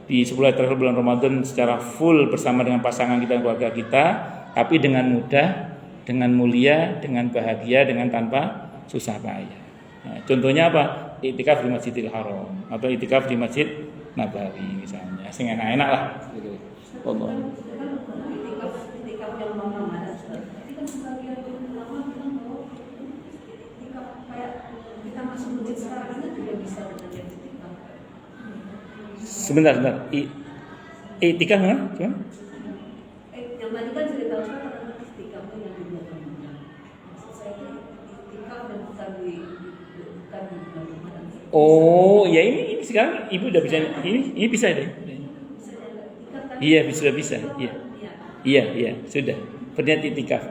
di 10 hari terakhir bulan Ramadan secara full bersama dengan pasangan kita dan keluarga kita, tapi dengan mudah, dengan mulia, dengan bahagia, dengan tanpa susah payah. Nah, contohnya apa? Iktikaf di Masjidil Haram atau iktikaf di Masjid Nabawi misalnya, sing enak-enak lah gitu. Allah. Iktikaf yang lama-lama, tapi kan sebagian ulama bilang bahwa iktikaf kayak kita masuk masjid sekarang ini juga bisa dengan iktikaf. Sebentar. Iktikaf mana? Cuma? Yang tadi kan cerita Ustaz tentang iktikaf yang di belakang. Maksud saya itu iktikaf dan bukan di belakang. Oh, ya ini sekarang ibu udah bisa, ini bisa deh. Iya, sudah bisa. Iya, sudah. Berniat iktikaf.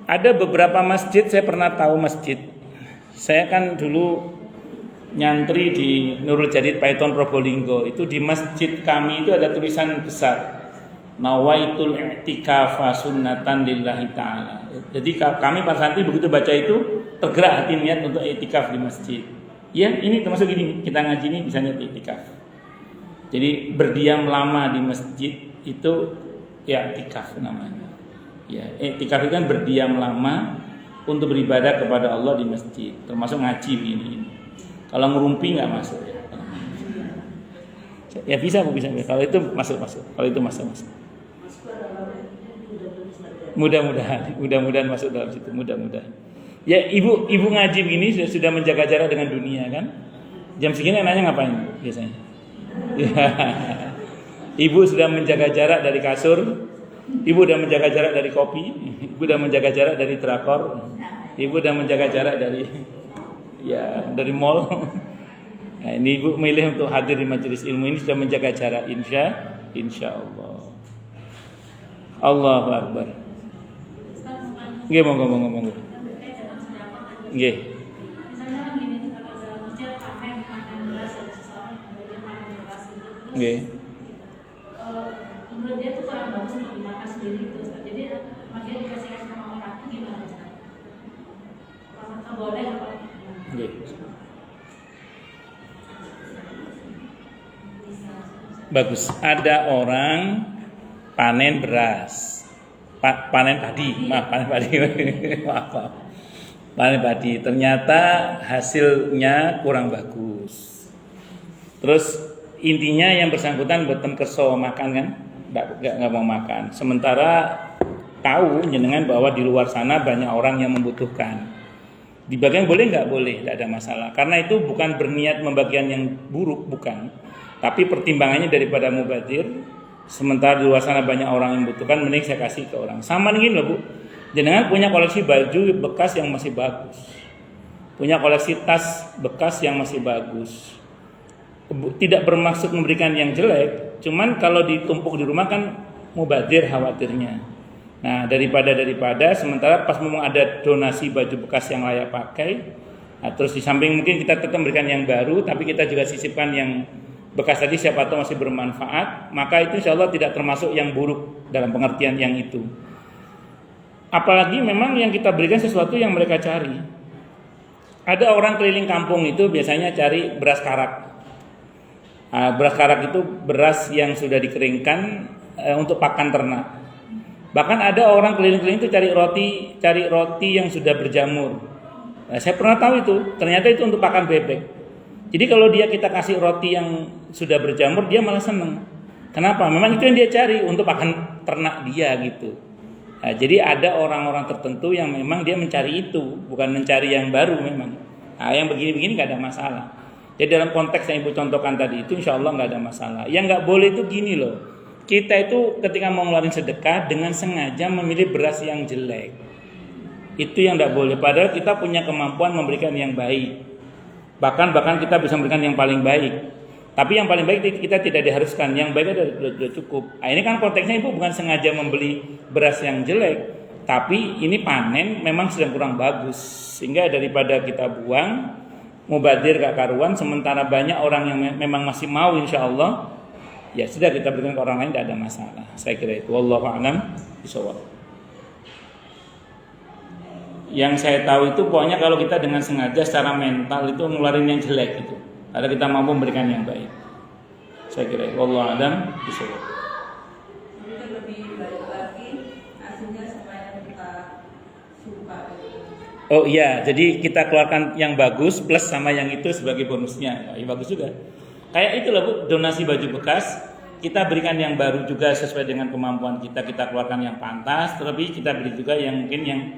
Ada beberapa masjid, saya pernah tahu masjid. Saya kan dulu nyantri di Nurul Jadid Paiton Probolinggo. Itu di masjid kami itu ada tulisan besar, Nawaitul i'tikafa sunnatan lillahi ta'ala. Jadi kami para santri begitu baca itu tergerak hati niat untuk i'tikaf di masjid. Ya, ini termasuk ini, kita ngaji ini bisa niat i'tikaf. Jadi berdiam lama di masjid itu ya i'tikaf namanya. Ya, i'tikaf itu kan berdiam lama untuk beribadah kepada Allah di masjid, termasuk ngaji ini. Kalau ngerumpi nggak masuk ya. Ya bisa. Kalau itu masuk. Kalau itu masuk. Mudah-mudahan masuk dalam situ. Mudah-mudahan. Ya ibu ngaji begini sudah menjaga jarak dengan dunia kan? Jam segini anaknya ngapain biasanya? Ya. Ibu sudah menjaga jarak dari kasur. Ibu sudah menjaga jarak dari kopi. Ibu sudah menjaga jarak dari drakor. Ibu sudah menjaga jarak dari mall. Nah, ini ibu milih untuk hadir di majelis ilmu ini sudah menjaga jarak, insya Allah. Allahu Akbar. Nggih, monggo. Nggih. Nggih. Menurut dia itu kurang bagus untuk dimakan sendiri itu. Jadi makanya dikasih sama orang itu gimana? Apakah boleh apa? Nggih. Bagus. Ada orang panen beras, panen padi. Panen padi. Ternyata hasilnya kurang bagus. Terus intinya yang bersangkutan boten kerso makan kan, nggak mau makan. Sementara tahu jenengan bahwa di luar sana banyak orang yang membutuhkan. Dibagian boleh nggak boleh, tidak ada masalah. Karena itu bukan berniat membagian yang buruk, bukan. Tapi pertimbangannya daripada mubadir. Sementara di luar sana banyak orang yang membutuhkan, mending saya kasih ke orang. Sama begini loh bu, jenengan punya koleksi baju bekas yang masih bagus, punya koleksi tas bekas yang masih bagus. tidak bermaksud memberikan yang jelek, cuman kalau ditumpuk di rumah kan mubadir khawatirnya. Nah, daripada sementara pas memang ada donasi baju bekas yang layak pakai, nah, terus di samping mungkin kita tetap memberikan yang baru, tapi kita juga sisipkan yang bekas tadi siapa tahu masih bermanfaat, maka itu insya Allah tidak termasuk yang buruk dalam pengertian yang itu. Apalagi memang yang kita berikan sesuatu yang mereka cari. Ada orang keliling kampung itu biasanya cari beras karak. Beras karak itu beras yang sudah dikeringkan untuk pakan ternak. Bahkan ada orang keliling-keliling itu cari roti yang sudah berjamur. Nah, saya pernah tahu itu, ternyata itu untuk pakan bebek. Jadi kalau kita kasih roti yang sudah berjamur, dia malah seneng. Kenapa? Memang itu yang dia cari untuk pakan ternak dia gitu. Nah, jadi ada orang-orang tertentu yang memang dia mencari itu, bukan mencari yang baru memang. Nah, yang begini-begini nggak ada masalah. Jadi dalam konteks yang Ibu contohkan tadi itu insya Allah nggak ada masalah. Yang nggak boleh itu gini loh, kita itu ketika mau ngeluarin sedekah dengan sengaja memilih beras yang jelek. Itu yang nggak boleh. Padahal kita punya kemampuan memberikan yang baik. Bahkan kita bisa memberikan yang paling baik. Tapi yang paling baik kita tidak diharuskan, yang baik sudah cukup. Nah, ini kan konteksnya Ibu bukan sengaja membeli beras yang jelek, tapi ini panen memang sedang kurang bagus. Sehingga daripada kita buang, mubadir gak karuan, sementara banyak orang yang memang masih mau insya Allah, ya sudah kita berikan ke orang lain, tidak ada masalah. Saya kira itu. Wallahu a'lam bishawab. Yang saya tahu itu pokoknya kalau kita dengan sengaja secara mental itu ngeluarin yang jelek itu. Ada kita mampu memberikan yang baik. Saya kira wallahu a'lam bishawab. Mungkin lebih baik lagi hasilnya supaya kita suka. Oh iya, jadi kita keluarkan yang bagus plus sama yang itu sebagai bonusnya. Ya, bagus juga. Kayak itu loh Bu, donasi baju bekas. Kita berikan yang baru juga sesuai dengan kemampuan kita keluarkan yang pantas, tapi kita beri juga yang mungkin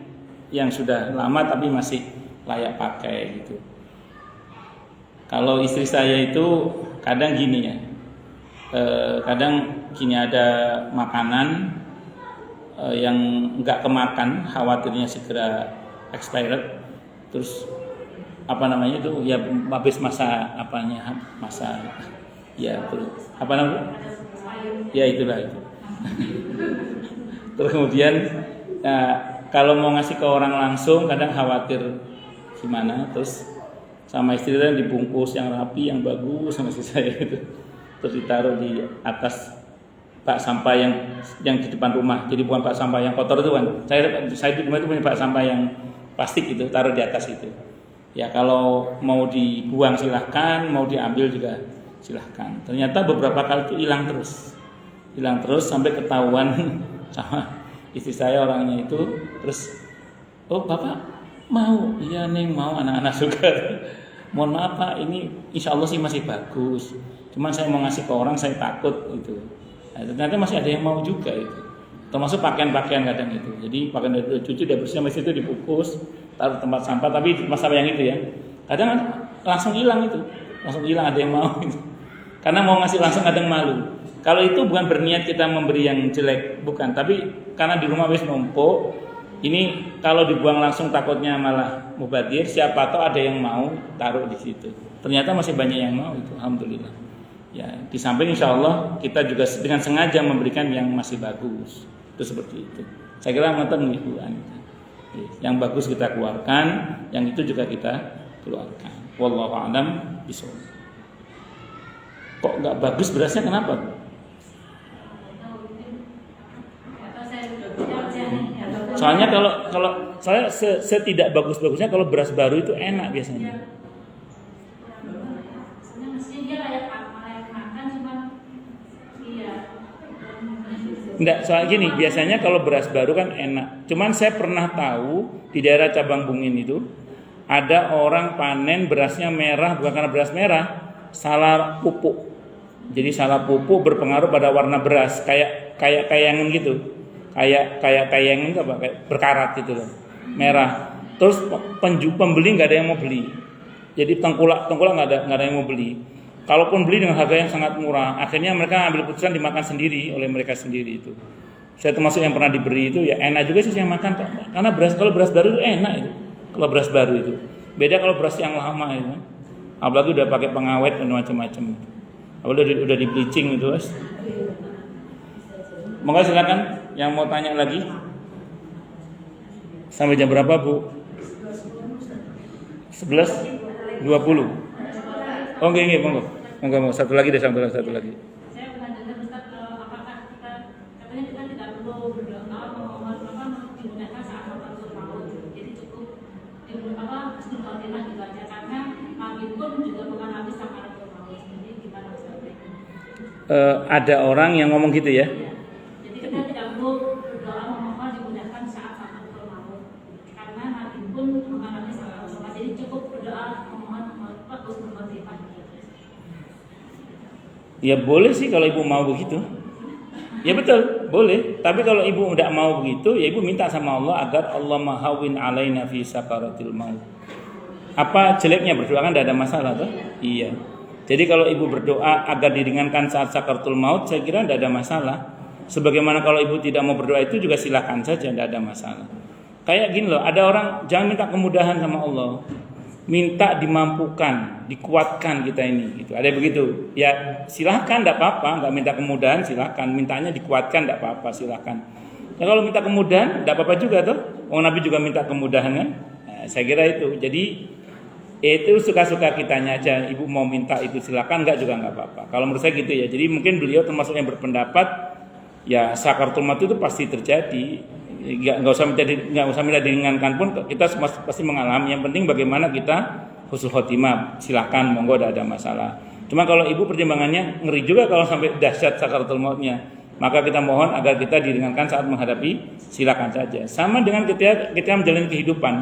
yang sudah lama tapi masih layak pakai gitu. Kalau istri saya itu kadang gini ya, kadang gini ada makanan yang nggak kemakan, khawatirnya segera expired, terus apa namanya itu ya habis masa ya apa namanya ya itulah itu. Terus kemudian kalau mau ngasih ke orang langsung kadang khawatir gimana, terus sama istri dan dibungkus yang rapi, yang bagus sama istri saya itu, terus ditaruh di atas bak sampah yang di depan rumah. Jadi bukan bak sampah yang kotor itu kan. Saya di rumah itu punya bak sampah yang plastik itu, taruh di atas itu. Ya kalau mau dibuang silahkan, mau diambil juga silahkan. Ternyata beberapa kali itu hilang terus sampai ketahuan sama istri saya orangnya itu. Terus, oh bapak mau, iya Neng mau, anak-anak juga. Mohon maaf Pak, ini insya Allah sih masih bagus. Cuman saya mau ngasih ke orang, saya takut itu. Nah, ternyata masih ada yang mau juga itu. Termasuk pakaian-pakaian kadang itu. Jadi pakaian dari cucu udah bersih, masih itu dibungkus, taruh tempat sampah. Tapi tempat sampah yang itu ya, kadang langsung hilang itu, ada yang mau itu. Karena mau ngasih langsung kadang malu. Kalau itu bukan berniat kita memberi yang jelek, bukan. Tapi karena di rumah wis numpuk. Ini kalau dibuang langsung takutnya malah mubadir. Siapa tahu ada yang mau taruh di situ. Ternyata masih banyak yang mau itu. Alhamdulillah. Ya, di samping insya Allah kita juga dengan sengaja memberikan yang masih bagus. Itu seperti itu. Saya kira nonton Ibu Anita. Yang bagus kita keluarkan, yang itu juga kita keluarkan. Wallahu a'lam bishawab. Kok nggak bagus berasnya kenapa? Soalnya kalau saya setidak bagus-bagusnya kalau beras baru itu enak biasanya. Enggak, soal gini, biasanya kalau beras baru kan enak. Cuman saya pernah tahu di daerah Cabang Bungin itu ada orang panen berasnya merah bukan karena beras merah, salah pupuk. Jadi salah pupuk berpengaruh pada warna beras, kayak kayangan gitu. Kayak apa? Kayak berkarat gitu loh. Merah. Terus pembeli nggak ada yang mau beli. Jadi tengkulak nggak ada yang mau beli. Kalaupun beli dengan harga yang sangat murah, akhirnya mereka ambil keputusan dimakan sendiri oleh mereka sendiri itu. Saya termasuk yang pernah diberi itu, ya enak juga sih saya makan. Karena kalau beras baru itu enak itu. Kalau beras baru itu. Beda kalau beras yang lama itu. Apalagi udah pakai pengawet dan macam-macam. Apalagi udah di bleaching itu, Mas. Monggo silakan yang mau tanya lagi. Sampai jam berapa, Bu? 11.20. Oh, nggih, monggo. Monggo, satu lagi deh, satu lagi. Saya pernah dengar Ustaz, apakah kita katanya kita tidak perlu berdoa memohon digunakan saat maut. Jadi cukup husnul khotimah dibaca karena kami pun juga mengalami sakaratul maut. Jadi gimana Ustaz? Ada orang yang ngomong gitu ya. Jadi kita tidak perlu berdoa memohon digunakan saat sakaratul maut karena kami pun mengalami sakaratul maut. Jadi cukup berdoa memohon husnul khotimah. Ya boleh sih kalau ibu mau begitu. Ya betul, boleh. Tapi kalau ibu tidak mau begitu, ya ibu minta sama Allah agar Allah mahawin alaina fi sakaratil maut. Apa jeleknya berdoa kan tidak ada masalah tuh? Iya. Jadi kalau ibu berdoa agar diringankan saat sakaratul maut, saya kira tidak ada masalah. Sebagaimana kalau ibu tidak mau berdoa itu juga silakan saja, tidak ada masalah. Kayak gini loh, ada orang jangan minta kemudahan sama Allah. Minta dimampukan, dikuatkan kita ini gitu. Ada begitu. Ya silahkan, tidak apa-apa. Nggak minta kemudahan silahkan. Mintanya dikuatkan, tidak apa-apa, silahkan. Ya kalau minta kemudahan, tidak apa-apa juga tuh. Nabi juga minta kemudahan kan. Nah, saya kira itu. Jadi itu suka-suka kitanya aja. Ibu mau minta itu silahkan, nggak juga nggak apa-apa. Kalau menurut saya gitu ya. Jadi mungkin beliau termasuk yang berpendapat ya sakaratul maut itu pasti terjadi. Nggak usah minta diringankan pun kita pasti mengalami. Yang penting bagaimana kita husnul khotimah. Silakan, monggo, tidak ada masalah. Cuma kalau ibu pertimbangannya ngeri juga kalau sampai dahsyat sakaratul mautnya, maka kita mohon agar kita diringankan saat menghadapi. Silakan saja. Sama dengan ketika kita menjalani kehidupan.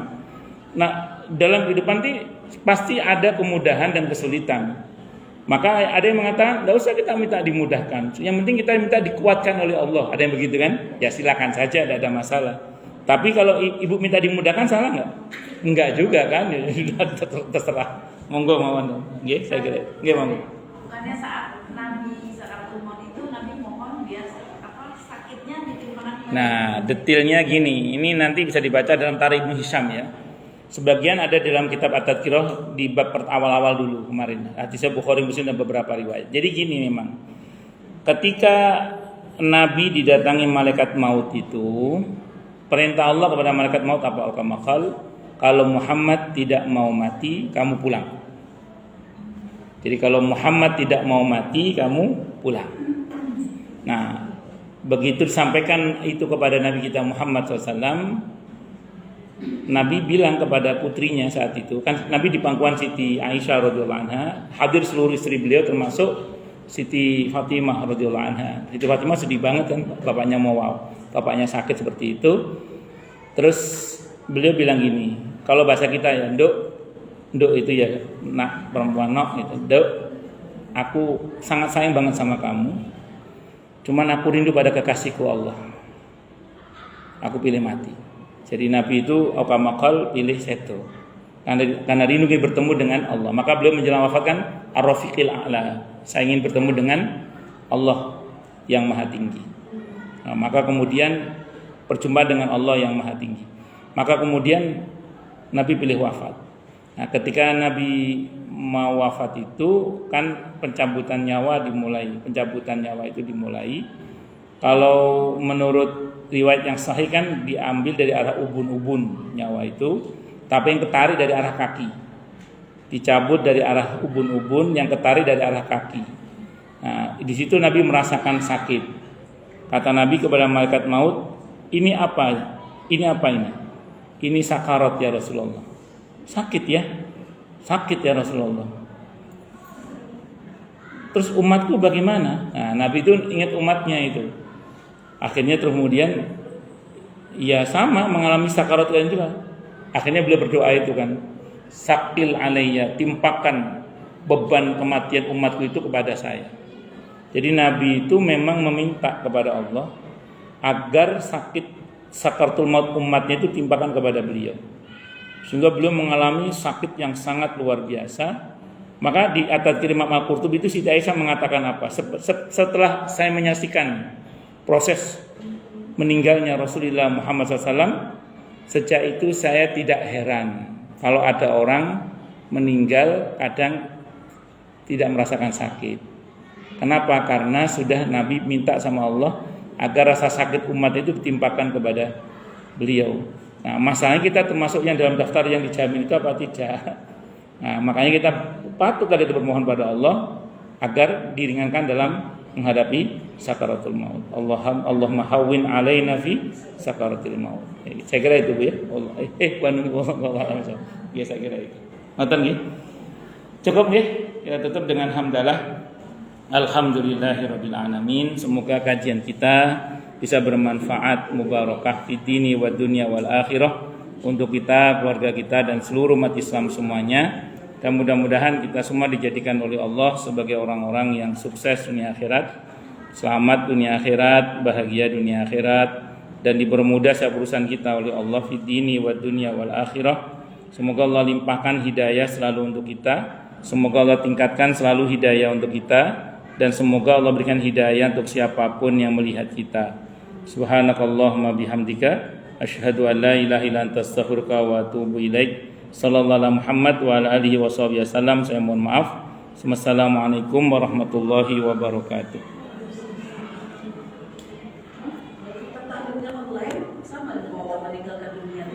Nah, dalam kehidupan ini pasti ada kemudahan dan kesulitan. Maka ada yang mengatakan, tidak usah kita minta dimudahkan. Yang penting kita minta dikuatkan oleh Allah. Ada yang begitu kan? Ya silakan saja, tidak ada masalah. Tapi kalau ibu minta dimudahkan salah nggak? Enggak juga kan? Ya, terserah. Monggo mawon. Nggih, saya kira. Nggih, monggo. Bukannya saat Nabi sakaratul maut itu Nabi mohon biar sakitnya ditimpakan. Nah, detailnya gini. Ini nanti bisa dibaca dalam Tarikh Ibnu Hisham ya. Sebagian ada dalam kitab At-Tadhkirah di bab awal-awal dulu kemarin. Hadisnya Bukhari, Muslim dan beberapa riwayat. Jadi gini memang. Ketika Nabi didatangi malaikat maut itu, perintah Allah kepada malaikat maut apa? Al-Kamakal, kalau Muhammad tidak mau mati, kamu pulang. Jadi kalau Muhammad tidak mau mati, kamu pulang. Nah, begitu disampaikan itu kepada Nabi kita Muhammad SAW, Nabi bilang kepada putrinya saat itu, kan Nabi di pangkuan Siti Aisyah radhiyallahu anha, hadir seluruh istri beliau termasuk Siti Fatimah radhiyallahu anha. Siti Fatimah sedih banget kan, bapaknya sakit seperti itu. Terus beliau bilang gini, kalau bahasa kita ya, Nduk itu ya, nak perempuan nok gitu. Nduk, aku sangat sayang banget sama kamu. Cuman aku rindu pada kekasihku Allah. Aku pilih mati. Jadi Nabi itu akamakal pilih seto. Karena rindu ingin bertemu dengan Allah. Maka beliau menjelang wafat kan ar-rafiqil a'la. Saya ingin bertemu dengan Allah yang maha tinggi. Nah, maka kemudian perjumpaan dengan Allah yang maha tinggi. Maka kemudian Nabi pilih wafat. Nah, ketika Nabi mau wafat itu kan pencabutan nyawa itu dimulai. Kalau menurut riwayat yang sahih kan diambil dari arah ubun-ubun nyawa itu, tapi yang ketarik dari arah kaki. Dicabut dari arah ubun-ubun, yang ketarik dari arah kaki. Nah, di situ Nabi merasakan sakit. Kata Nabi kepada malaikat maut, ini apa? Ini apa ini? Ini sakarat ya Rasulullah. Sakit ya? Sakit ya Rasulullah. Terus umatku bagaimana? Nah, Nabi itu ingat umatnya itu. Akhirnya terus kemudian ya sama mengalami sakarat lain juga. Akhirnya beliau berdoa itu kan, sakil alayya, timpakan beban kematian umatku itu kepada saya. Jadi Nabi itu memang meminta kepada Allah agar sakit sakaratul maut umatnya itu timpakan kepada beliau. Sehingga beliau mengalami sakit yang sangat luar biasa. Maka di At-Tadhkirah Imam Al-Qurtubi itu Siti Aisyah mengatakan apa? Setelah saya menyaksikan proses meninggalnya Rasulullah Muhammad SAW, sejak itu saya tidak heran kalau ada orang meninggal kadang tidak merasakan sakit. Kenapa? Karena sudah Nabi minta sama Allah agar rasa sakit umat itu ditimpakan kepada beliau. Nah, masalahnya kita termasuk yang dalam daftar yang dijamin itu apa tidak? Nah, makanya kita patut kali itu bermohon pada Allah agar diringankan dalam menghadapi sakaratul maut. Allahumma hawwin alaina fi sakaratul maut. Saya kira itu Bu ya. Ya saya kira itu. Ngoten nggih. Cukup nggih. Kita tutup dengan hamdalah. Alhamdulillahirabbil alamin. Semoga kajian kita bisa bermanfaat, mubarakah fid dini wad dunya wal akhirah untuk kita, keluarga kita dan seluruh umat Islam semuanya. Dan mudah-mudahan kita semua dijadikan oleh Allah sebagai orang-orang yang sukses dunia akhirat, selamat dunia akhirat, bahagia dunia akhirat, dan dipermudah setiap urusan kita oleh Allah fid dini wad dunya wal akhirah. Semoga Allah limpahkan hidayah selalu untuk kita. Semoga Allah tingkatkan selalu hidayah untuk kita, dan semoga Allah berikan hidayah untuk siapapun yang melihat kita. Subhanakallahumma bihamdika asyhadu an la ilaha illa anta astaghfiruka wa atubu ilaik. Sallallahu alaihi Muhammad wa ala alihi wasallam. Saya mohon maaf. Wassalamualaikum warahmatullahi wabarakatuh. Pertanyaannya online sama dengan meninggalkan dunia.